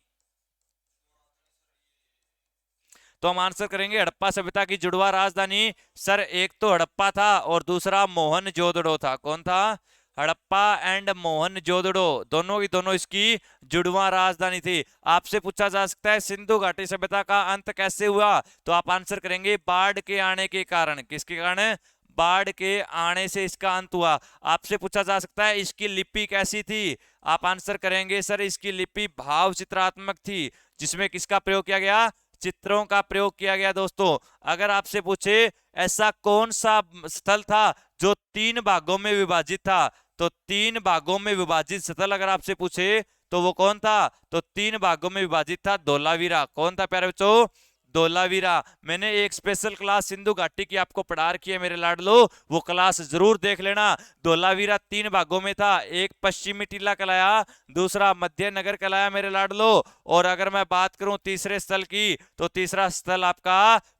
तो हम आंसर करेंगे हड़प्पा सभ्यता की जुड़वा राजधानी। सर एक तो हड़प्पा था और दूसरा मोहनजोदड़ो था। कौन था? हड़प्पा एंड मोहनजोदड़ो, दोनों की दोनों इसकी जुड़वा राजधानी थी। आपसे पूछा जा सकता है सिंधु घाटी सभ्यता का अंत कैसे हुआ? तो आप आंसर करेंगे बाढ़ के आने के कारण। किसके कारण? बाढ़ के आने से इसका अंत हुआ। आपसे पूछा जा सकता है इसकी लिपि कैसी थी, आप आंसर करेंगे सर इसकी लिपि भाव चित्रात्मक थी, जिसमें किसका प्रयोग किया गया, चित्रों का प्रयोग किया गया। दोस्तों अगर आपसे पूछे ऐसा कौन सा स्थल था जो 3 भागों में विभाजित था, तो 3 भागों में विभाजित स्थल अगर आपसे पूछे तो वो कौन था, तो 3 भागों में विभाजित था धोलावीरा। कौन था प्यारे बच्चों, धोलावीरा। मैंने एक स्पेशल क्लास सिंधु घाटी की आपको पढ़ा रखी है मेरे लाडलो, वो क्लास जरूर देख लेना। धोलावीरा 3 भागों में था, एक पश्चिमी टीला कहलाया, दूसरा मध्य नगर कहलाया मेरे लाडलो, और अगर मैं बात करूं तीसरे स्थल की तो तीसरा स्थल आपका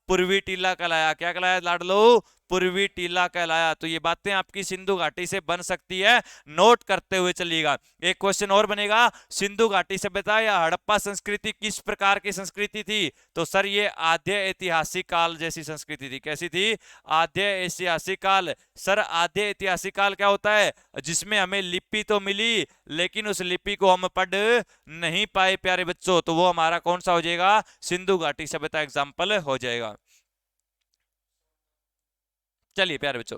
पूर्वी टीला कहलाया। क्या कहलाया लाडलो, पूर्वी टीला कहलाया। तो ये बातें आपकी सिंधु घाटी से बन सकती है, नोट करते हुए चलिएगा। एक क्वेश्चन और बनेगा, सिंधु घाटी सभ्यता या हड़प्पा संस्कृति किस प्रकार की संस्कृति थी, तो सर ये आद्य ऐतिहासिक काल जैसी संस्कृति थी। कैसी थी, आद्य ऐतिहासिक काल। सर आद्य ऐतिहासिक काल क्या होता है, जिसमें हमें लिपि तो मिली लेकिन उस लिपि को हम पढ़ नहीं पाए प्यारे बच्चों, तो वो हमारा कौन सा हो जाएगा, सिंधु घाटी सभ्यता एग्जाम्पल हो जाएगा। चलिए प्यारे बच्चों,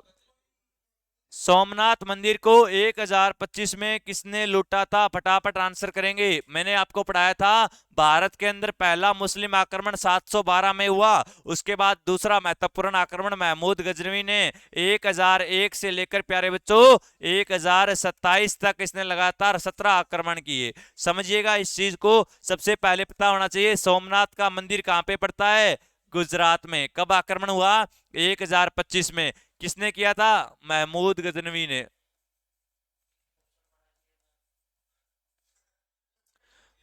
सोमनाथ मंदिर को 1025 में किसने लूटा था, फटाफट आंसर करेंगे। मैंने आपको पढ़ाया था भारत के अंदर पहला मुस्लिम आक्रमण 712 में हुआ, उसके बाद दूसरा महत्वपूर्ण आक्रमण महमूद गजनवी ने 1001 से लेकर प्यारे बच्चों 1027 तक इसने लगातार 17 आक्रमण किए। समझिएगा इस चीज को, सबसे पहले पता होना चाहिए सोमनाथ का मंदिर कहां पे पड़ता है, गुजरात में। कब आक्रमण हुआ, 1025 में। किसने किया था, महमूद गजनवी ने।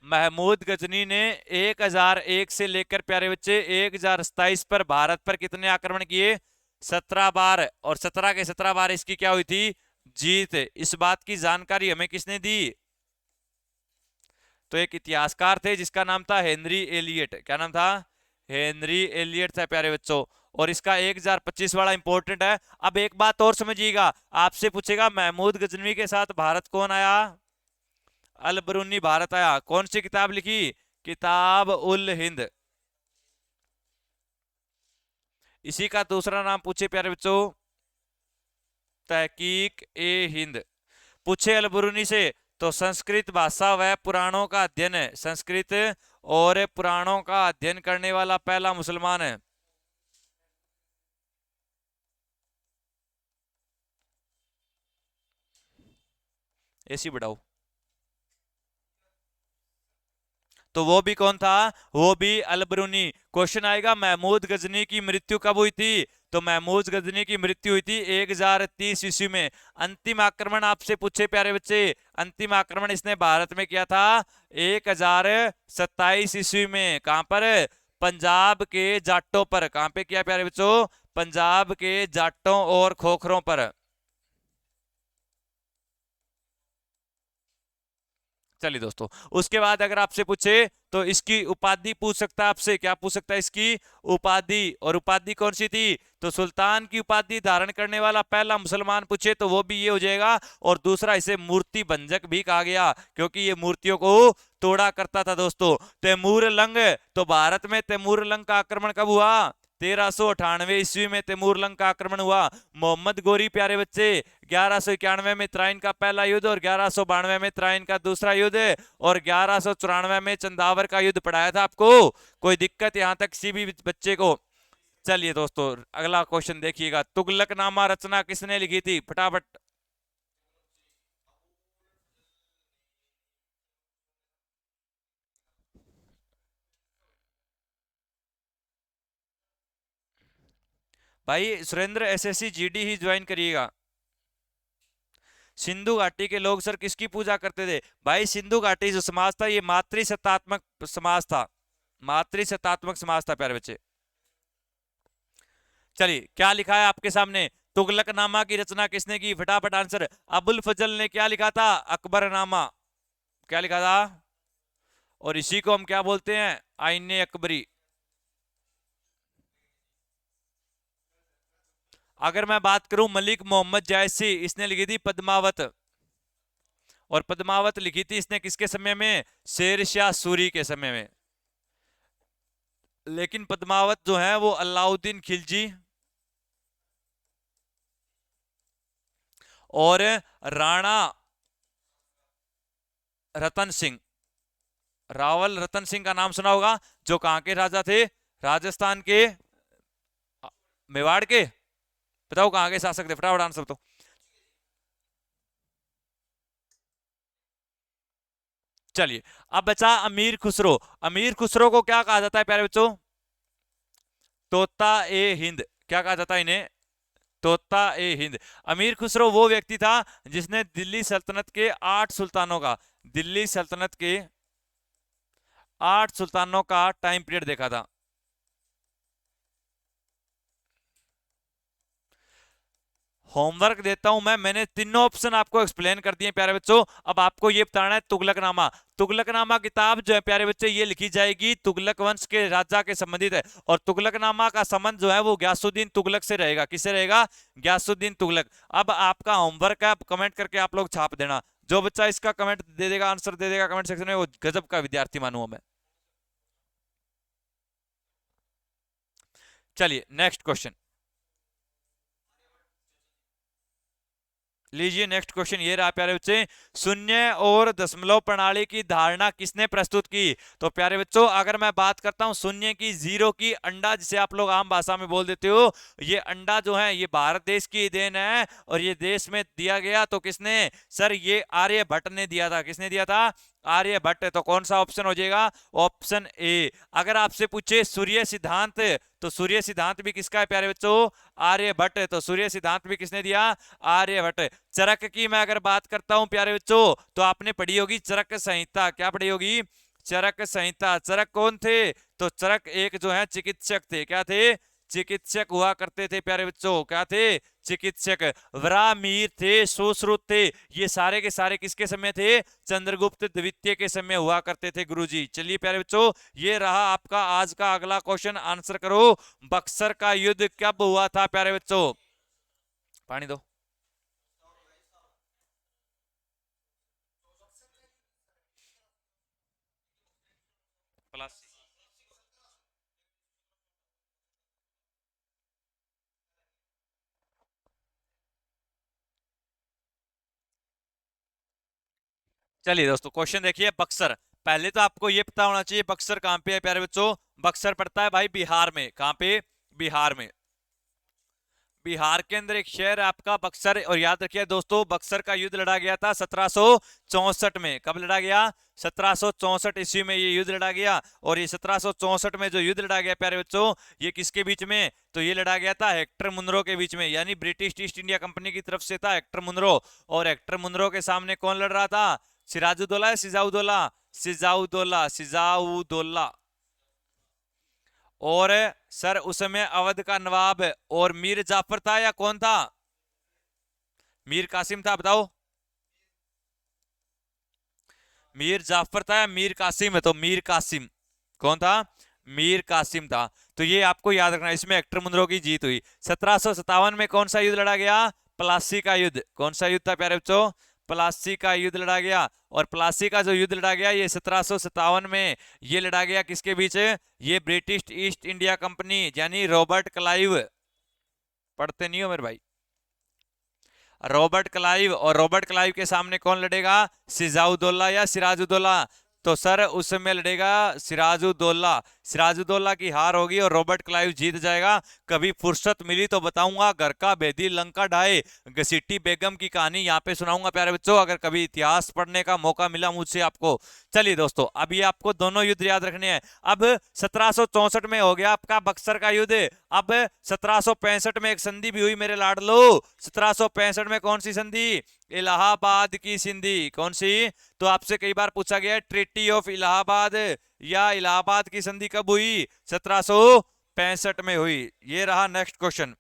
महमूद गजनी ने 1001 से लेकर प्यारे बच्चे 1027 पर भारत पर कितने आक्रमण किए, 17 बार, और 17 के 17 बार इसकी क्या हुई थी, जीत। इस बात की जानकारी हमें किसने दी, तो एक इतिहासकार थे जिसका नाम था हेनरी एलियट। क्या नाम था, हेनरी एलियट था प्यारे बच्चों। और इसका 1025 वाला इंपॉर्टेंट है। अब एक बात और समझिएगा, आपसे पूछेगा महमूद गजनवी के साथ भारत कौन आया, अल बरूनी भारत आया। कौन सी किताब लिखी, किताब उल हिंद। इसी का दूसरा नाम पूछे प्यारे बच्चों, तहकीक ए हिंद। पूछे अल बरूनी से तो संस्कृत भाषा व पुराणों का अध्ययन है, संस्कृत और पुराणों का अध्ययन करने वाला पहला मुसलमान है। ऐसी बढ़ाओ, तो वो भी कौन था, वो भी अल बरूनी। क्वेश्चन आएगा महमूद गजनी की मृत्यु कब हुई थी, तो महमूद गजनी की मृत्यु हुई थी 1030 ईस्वी में। अंतिम आक्रमण आपसे पूछे प्यारे बच्चे, अंतिम आक्रमण इसने भारत में किया था 1027 ईस्वी में। कहां पर, पंजाब के जाटों पर। कहां पे किया प्यारे बच्चों, पंजाब के जाटों और खोखरों पर। चलिए दोस्तों, उसके बाद अगर आपसे पूछे तो इसकी उपाधि पूछ सकता है आपसे। क्या पूछ सकता है, इसकी उपाधि। और उपाधि कौन सी थी, तो सुल्तान की उपाधि धारण करने वाला पहला मुसलमान पूछे तो वो भी ये हो जाएगा। और दूसरा, इसे मूर्ति भंजक भी कहा गया क्योंकि ये मूर्तियों को तोड़ा करता था। दोस्तों तैमूर लंग, तो भारत में तैमूर लंग का आक्रमण कब हुआ, 1398 ईस्वी में तैमूर लंग का आक्रमण हुआ। मोहम्मद गोरी प्यारे बच्चे 1191 में त्राइन का पहला युद्ध, और 1192 में त्राइन का दूसरा युद्ध, और 1194 में चंदावर का युद्ध पढ़ाया था आपको। कोई दिक्कत यहां तक किसी भी बच्चे को। चलिए दोस्तों अगला क्वेश्चन देखिएगा, तुगलकनामा रचना किसने लिखी थी, फटाफट। भाई सुरेंद्र एसएससी जीडी ही ज्वाइन करिएगा। सिंधु घाटी के लोग सर किसकी पूजा करते थे, भाई सिंधु घाटी जो समाज था ये मातृसत्तात्मक समाज था, मातृसत्तात्मक समाज था प्यारे बच्चे। चलिए क्या लिखा है आपके सामने, तुगलकनामा की रचना किसने की, फटाफट आंसर। अबुल फजल ने क्या लिखा था, अकबरनामा। क्या लिखा था, और इसी को हम क्या बोलते हैं, आईने अकबरी। अगर मैं बात करूं मलिक मोहम्मद जायसी, इसने लिखी थी पद्मावत। और पद्मावत लिखी थी इसने किसके समय में, शेर शाह सूरी के समय में। लेकिन पद्मावत जो है वो अलाउद्दीन खिलजी और राणा रतन सिंह। रावल रतन सिंह का नाम सुना होगा, जो कहां के राजा थे? राजस्थान के, मेवाड़ के। बताओ कहां के शासक थे, फटाफट आंसर तो। चलिए, अब बचा अमीर खुसरो। अमीर खुसरो को क्या कहा जाता है प्यारे बच्चों? तोता ए हिंद। क्या कहा जाता है इन्हें? तोता ए हिंद। अमीर खुसरो वो व्यक्ति था जिसने दिल्ली सल्तनत के 8 सुल्तानों का, दिल्ली सल्तनत के 8 सुल्तानों का टाइम पीरियड देखा था। होमवर्क देता हूं मैं, मैंने तीनों ऑप्शन आपको एक्सप्लेन कर दिए प्यारे बच्चों। अब आपको ये बताना है तुगलकनामा। तुगलकनामा किताब जो है प्यारे बच्चे, ये लिखी जाएगी तुगलक वंश के राजा के संबंधित है। और तुगलकनामा का संबंध जो है वो गयासुद्दीन तुगलक से रहेगा। किससे रहेगा? गयासुद्दीन तुगलक। अब आपका होमवर्क है, कमेंट करके आप लोग छाप देना। जो बच्चा इसका कमेंट दे देगा, आंसर दे देगा कमेंट सेक्शन में, वो गजब का विद्यार्थी मानूंगा मैं। चलिए नेक्स्ट क्वेश्चन लीजिए। नेक्स्ट क्वेश्चन ये रहा प्यारे बच्चे, शून्य और दशमलव प्रणाली की धारणा किसने प्रस्तुत की? तो प्यारे बच्चों, अगर मैं बात करता हूं शून्य की, जीरो की, अंडा जिसे आप लोग आम भाषा में बोल देते हो, ये अंडा जो है ये भारत देश की देन है। और ये देश में दिया गया तो किसने? सर ये आर्यभट्ट ने दिया था। किसने दिया था? आर्यभट्ट। तो कौन सा ऑप्शन हो जाएगा? Option A. अगर आपसे पूछे सूर्य सिद्धांत, तो सूर्य सिद्धांत भी किसका है प्यारे बच्चों? आर्यभट्ट। तो सूर्य सिद्धांत भी किसने दिया? आर्यभट्ट। चरक की मैं अगर बात करता हूं प्यारे बच्चों, तो आपने पढ़ी होगी चरक संहिता। क्या पढ़ी होगी? चरक संहिता। चरक कौन थे? तो चरक एक जो है चिकित्सक थे। क्या थे? चिकित्सक हुआ करते थे प्यारे बच्चों। क्या थे? चिकित्सक। वरामीर थे, सुश्रुत थे, ये सारे के सारे किसके समय थे? चंद्रगुप्त द्वितीय के समय हुआ करते थे गुरुजी। चलिए प्यारे बच्चों, ये रहा आपका आज का अगला क्वेश्चन, आंसर करो। बक्सर का युद्ध कब हुआ था प्यारे बच्चों? पानी दो। प्लस। चलिए दोस्तों, क्वेश्चन देखिए। बक्सर, पहले तो आपको ये पता होना चाहिए बक्सर कहां पे है प्यारे बच्चों। बक्सर पड़ता है भाई बिहार में। कहां पे? बिहार में। बिहार के अंदर एक शहर है आपका बक्सर। और याद रखिए दोस्तों, बक्सर का युद्ध लड़ा गया था 1764 में। कब लड़ा गया? 1764 ईस्वी में ये युद्ध लड़ा गया। और ये 1764 में जो युद्ध लड़ा गया प्यारे बच्चों, ये किसके बीच में? तो ये लड़ा गया था हेक्टर मुनरो के बीच में, यानी ब्रिटिश ईस्ट इंडिया कंपनी की तरफ से था हेक्टर मुनरो। और हेक्टर मुनरो के सामने कौन लड़ रहा था? सिराजुद्दौला या सिजाउद्दौला? सिजाउद्दौला, सिजाउद्दौला। और सर उसमें अवध का नवाब और मीर जाफर था या कौन था? मीर कासिम था, बताओ। मीर जाफर था या मीर कासिम है? तो मीर कासिम। कौन था? मीर कासिम था। तो ये आपको याद रखना, इसमें हेक्टर मुनरो की जीत हुई। 1757 में कौन सा युद्ध लड़ा गया? प्लासी का युद्ध। कौन सा युद्ध था प्यारे बच्चों? प्लासी का युद्ध लड़ा गया। और प्लासी का जो युद्ध लड़ा गया ये 1757 में ये लड़ा गया किसके बीच? ये ब्रिटिश ईस्ट इंडिया कंपनी यानी रॉबर्ट क्लाइव। पढ़ते नहीं हो मेरे भाई? Robert Clive. और रॉबर्ट क्लाइव के सामने कौन लड़ेगा? सिजाउद्दौला या सिराजुद्दौला? तो सर उसमें लड़ेगा सिराजुद्दौला। सिराजुद्दौला की हार होगी और रॉबर्ट क्लाइव जीत जाएगा। कभी फुर्सत मिली तो बताऊंगा, घर का भेदी लंका ढाए, घसीटी बेगम की कहानी यहाँ पे सुनाऊंगा प्यारे बच्चों, अगर कभी इतिहास पढ़ने का मौका मिला मुझसे आपको। चलिए दोस्तों, अब ये आपको दोनों युद्ध याद रखने हैं। अब 1764 में हो गया आपका बक्सर का युद्ध। अब 1765 में एक संधि भी हुई मेरे लाडलो। 1765 में कौन सी संधि? इलाहाबाद की संधि। कौन सी? तो आपसे कई बार पूछा गया ट्रीटी ऑफ इलाहाबाद या इलाहाबाद की संधि कब हुई? 1765 में हुई। ये रहा नेक्स्ट क्वेश्चन।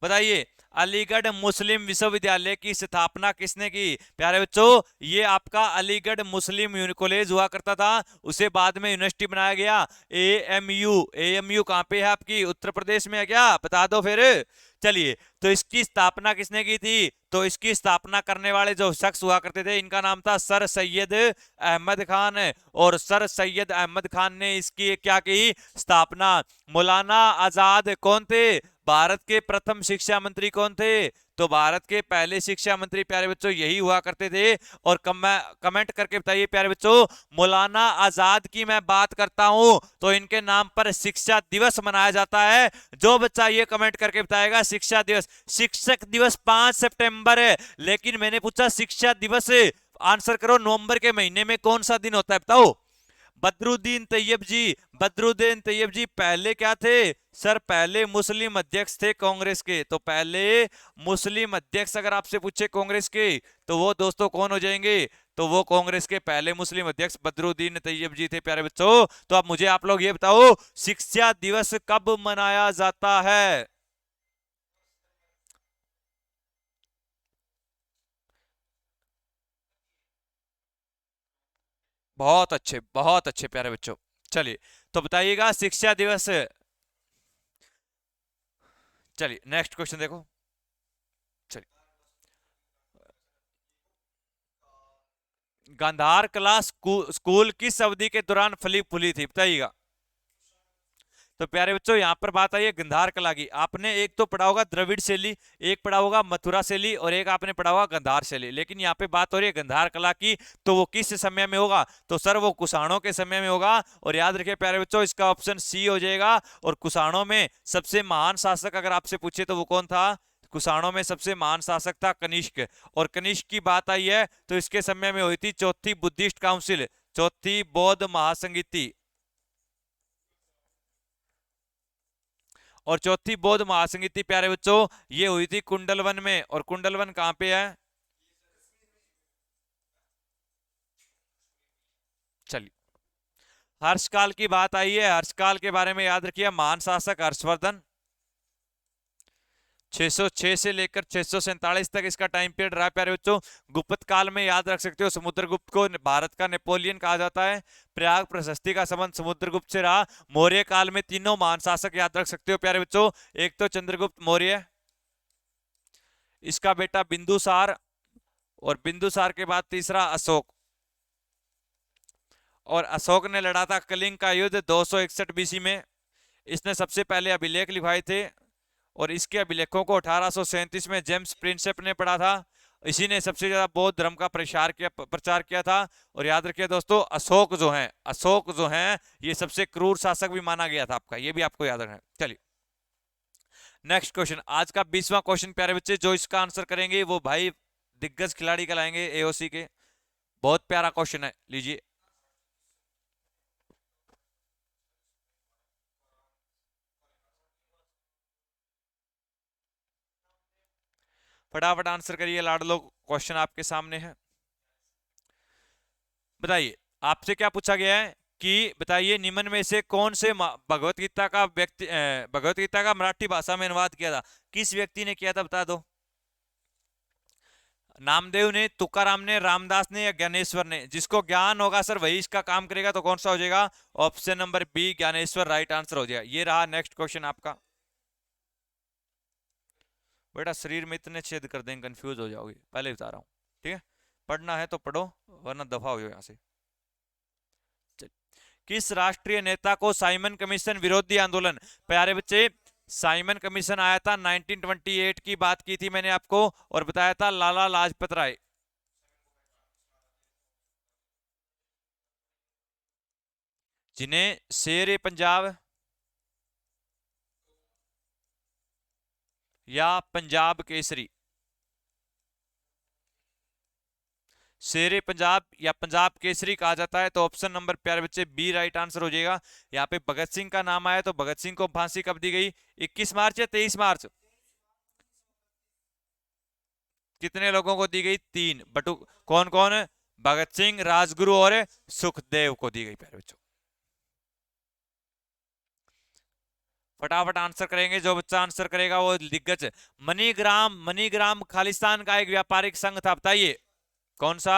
बताइए, अलीगढ़ मुस्लिम विश्वविद्यालय की स्थापना किसने की? प्यारे बच्चों, ये आपका अलीगढ़ मुस्लिम कॉलेज हुआ करता था, उसे बाद में यूनिवर्सिटी बनाया गया। एएमयू। एएमयू कहां पे है आपकी? उत्तर प्रदेश में है क्या? बता दो फिर। चलिए, तो इसकी स्थापना किसने की थी? तो इसकी स्थापना करने वाले जो शख्स हुआ करते थे, इनका नाम था सर सैयद अहमद खान। और सर सैयद अहमद खान ने इसकी क्या की? स्थापना। मौलाना आजाद कौन थे? भारत के प्रथम शिक्षा मंत्री कौन थे? तो भारत के पहले शिक्षा मंत्री प्यारे बच्चों यही हुआ करते थे। और कमेंट करके बताइए प्यारे बच्चों, मौलाना आजाद की मैं बात करता हूं तो इनके नाम पर शिक्षा दिवस मनाया जाता है। जो बच्चा ये कमेंट करके बताएगा शिक्षा दिवस, शिक्षक दिवस 5 सितंबर है, लेकिन मैंने पूछा शिक्षा दिवस, आंसर करो नवंबर के महीने में कौन सा दिन होता है बताओ। बदरुद्दीन तैयब जी, बदरुद्दीन तैयब जी पहले क्या थे? सर पहले मुस्लिम अध्यक्ष थे कांग्रेस के। तो पहले मुस्लिम अध्यक्ष अगर आपसे पूछे कांग्रेस के तो वो दोस्तों कौन हो जाएंगे? तो वो कांग्रेस के पहले मुस्लिम अध्यक्ष बदरुद्दीन तैयब जी थे प्यारे बच्चों। तो अब मुझे आप लोग ये बताओ शिक्षा दिवस कब मनाया जाता है? बहुत अच्छे प्यारे बच्चों। चलिए तो बताइएगा शिक्षा दिवस। चलिए नेक्स्ट क्वेश्चन देखो। चलिए, गांधार कला स्कूल किस अवधि के दौरान फली फूली थी बताइएगा। तो प्यारे बच्चों यहां पर बात आई है गंधार कला की। आपने एक तो पढ़ा होगा द्रविड़ शैली, एक पढ़ा होगा मथुरा शैली, और एक आपने पढ़ा होगा गंधार शैली। लेकिन यहाँ पे बात हो रही है गंधार कला की, तो वो किस समय में होगा? तो सर वो कुषाणों के समय में होगा। और याद रखिए प्यारे बच्चों इसका ऑप्शन सी हो जाएगा। और कुषाणों में सबसे महान शासक अगर आपसे पूछे तो वो कौन था? कुषाणों में सबसे महान शासक था कनिष्क। और कनिष्क की बात आई है तो इसके समय में हुई थी चौथी बुद्धिस्ट काउंसिल, चौथी बौद्ध महासंगीति। और चौथी बौद्ध महासंगीति प्यारे बच्चों ये हुई थी कुंडलवन में। और कुंडलवन कहां पे है? चलिए, हर्षकाल की बात आई है। हर्षकाल के बारे में याद रखिए महान शासक हर्षवर्धन। 606 से लेकर 647 तक इसका टाइम पीरियड रहा प्यारे बच्चों। गुप्त काल में याद रख सकते हो समुद्रगुप्त को भारत का नेपोलियन कहा जाता है। प्रयाग प्रशस्ति का संबंध समुद्रगुप्त से रहा। मौर्य काल में तीनों महान शासक याद रख सकते हो प्यारे बच्चों। एक तो चंद्रगुप्त मौर्य, इसका बेटा बिंदुसार, और बिंदुसार के बाद तीसरा अशोक। और अशोक ने लड़ा था कलिंग का युद्ध 261 बीसी में। इसने सबसे पहले अभिलेख लिखवाए थे। और इसके अभिलेखों को 1837 में जेम्स प्रिंसेप ने पढ़ा था। इसी ने सबसे ज्यादा बौद्ध धर्म का प्रचार किया था। और याद रखिए दोस्तों अशोक जो हैं ये सबसे क्रूर शासक भी माना गया था आपका, ये भी आपको याद रखना है। चलिए नेक्स्ट क्वेश्चन, आज का 20वां क्वेश्चन प्यारे बच्चे। जो इसका आंसर करेंगे वो भाई दिग्गज खिलाड़ी कहलाएंगे एओसी के। बहुत प्यारा क्वेश्चन है, लीजिए। फटाफट आंसर करिए लाडलो, क्वेश्चन आपके सामने है। बताइए आपसे क्या पूछा गया है कि बताइए निम्न में से कौन से भगवत गीता का भगवत गीता का मराठी भाषा में अनुवाद किया था? किस व्यक्ति ने किया था बता दो। नामदेव ने, तुकाराम ने, रामदास ने, या ज्ञानेश्वर ने? जिसको ज्ञान होगा सर वही इसका काम करेगा, तो कौन सा हो जाएगा? ऑप्शन नंबर बी ज्ञानेश्वर राइट आंसर हो जाएगा। ये रहा नेक्स्ट क्वेश्चन आपका। बेटा शरीर में इतने छेद कर देंगे कंफ्यूज हो जाओगे, पहले बता रहा हूँ। ठीक है, पढ़ना है तो पढ़ो वरना दफा हो जाओ यहाँ से। किस राष्ट्रीय नेता को साइमन कमीशन विरोधी आंदोलन, प्यारे बच्चे साइमन कमीशन आया था 1928 की बात की थी मैंने आपको, और बताया था लाला लाजपत राय। जिन्हें शेर ए पंजाब या पंजाब केसरी, शेर ए पंजाब या पंजाब केसरी कहा जाता है, तो ऑप्शन नंबर प्यारे बच्चे बी राइट आंसर हो जाएगा। यहाँ पे भगत सिंह का नाम आया, तो भगत सिंह को फांसी कब दी गई? 21 मार्च या 23 मार्च? कितने लोगों को दी गई? 3 बटू। कौन कौन? भगत सिंह, राजगुरु और सुखदेव को दी गई प्यारे बच्चों। फटाफट आंसर करेंगे, जो बच्चा आंसर करेगा वो दिग्गज। मनीग्राम, मनीग्राम खालिस्तान का एक व्यापारिक संघ था, बताइए कौन सा?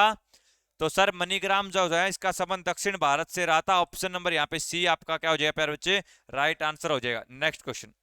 तो सर मनीग्राम जो है इसका संबंध दक्षिण भारत से रहा था। ऑप्शन नंबर यहाँ पे सी आपका क्या हो जाएगा प्यारे बच्चे? राइट आंसर हो जाएगा। नेक्स्ट क्वेश्चन,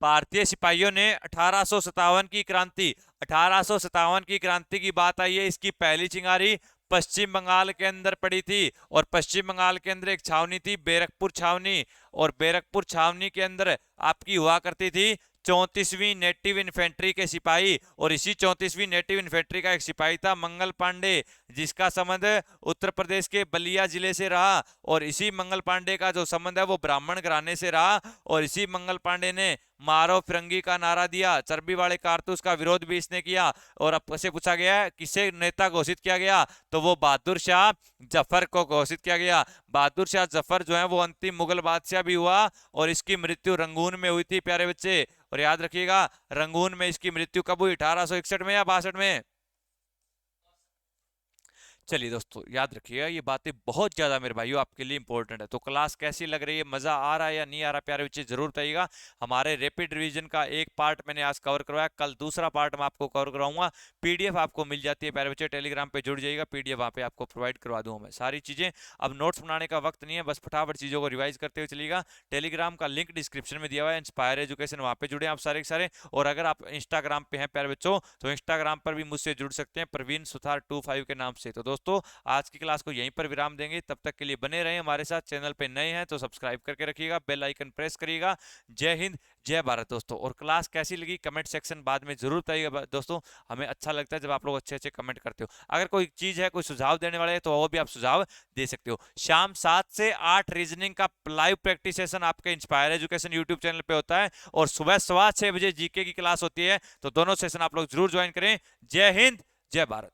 भारतीय सिपाहियों ने 1857 की क्रांति, 1857 की क्रांति की बात आई है, इसकी पहली चिंगारी पश्चिम बंगाल के अंदर पड़ी थी, और पश्चिम बंगाल के अंदर एक छावनी थी बैरकपुर छावनी, और बैरकपुर छावनी के अंदर आपकी हुआ करती थी 34वीं नेटिव इन्फेंट्री के सिपाही, और इसी 34वीं नेटिव इन्फेंट्री का एक सिपाही था मंगल पांडे, जिसका संबंध उत्तर प्रदेश के बलिया जिले से रहा, और इसी मंगल पांडे का जो संबंध है वो ब्राह्मण घराने से रहा, और इसी मंगल पांडे ने मारो फिरंगी का नारा दिया, चर्बी वाले कारतूस का विरोध भी इसने किया। और अब से पूछा गया है किसे नेता घोषित किया गया, तो वो बहादुर शाह जफर को घोषित किया गया। बहादुर शाह जफर जो है वो अंतिम मुगल बादशाह भी हुआ, और इसकी मृत्यु रंगून में हुई थी प्यारे बच्चे। और याद रखिएगा रंगून में इसकी मृत्यु कब हुई, 1861 में या 62 में। चलिए दोस्तों याद रखिएगा ये बातें बहुत ज्यादा मेरे भाइयों आपके लिए इंपॉर्टेंट है। तो क्लास कैसी लग रही है, मजा आ रहा है या नहीं आ रहा, प्यारे बच्चे जरूर बताइएगा। हमारे रैपिड रिवीजन का एक पार्ट मैंने आज कवर करवाया, कल दूसरा पार्ट मैं आपको कवर कराऊंगा। पीडीएफ आपको मिल जाती है प्यारे बच्चे, टेलीग्राम पे जुड़ जाइएगा, पीडीएफ वहां पे आपको प्रोवाइड करवा दूंगा मैं सारी चीजें। अब नोट्स बनाने का वक्त नहीं है, बस फटाफट चीजों को रिवाइज करते हुए चलिएगा। टेलीग्राम का लिंक डिस्क्रिप्शन में दिया हुआ है, इंस्पायर एजुकेशन, वहां पे जुड़े आप सारे के सारे। और अगर आप इंस्टाग्राम पे हैं प्यारे बच्चों तो इंस्टाग्राम पर भी मुझसे जुड़ सकते हैं, प्रवीण सुथार 25 के नाम से। तो दोस्तों आज की क्लास को यहीं पर विराम देंगे, तब तक के लिए बने रहें हमारे साथ। चैनल पे नए हैं तो सब्सक्राइब करके रखिएगा, बेल आइकन प्रेस करिएगा। जय हिंद जय भारत दोस्तों। और क्लास कैसी लगी कमेंट सेक्शन बाद में जरूर बताइएगा दोस्तों, हमें अच्छा लगता है जब आप लोग अच्छे अच्छे कमेंट करते हो। अगर कोई चीज है, कोई सुझाव देने वाले हैं तो वो भी आप सुझाव दे सकते हो। शाम 7 से 8 रीजनिंग का लाइव प्रैक्टिस सेशन आपके इंस्पायर एजुकेशन यूट्यूब चैनल पे होता है, और सुबह 6:15 बजे जीके की क्लास होती है, तो दोनों सेशन आप लोग जरूर ज्वाइन करें। जय हिंद जय भारत।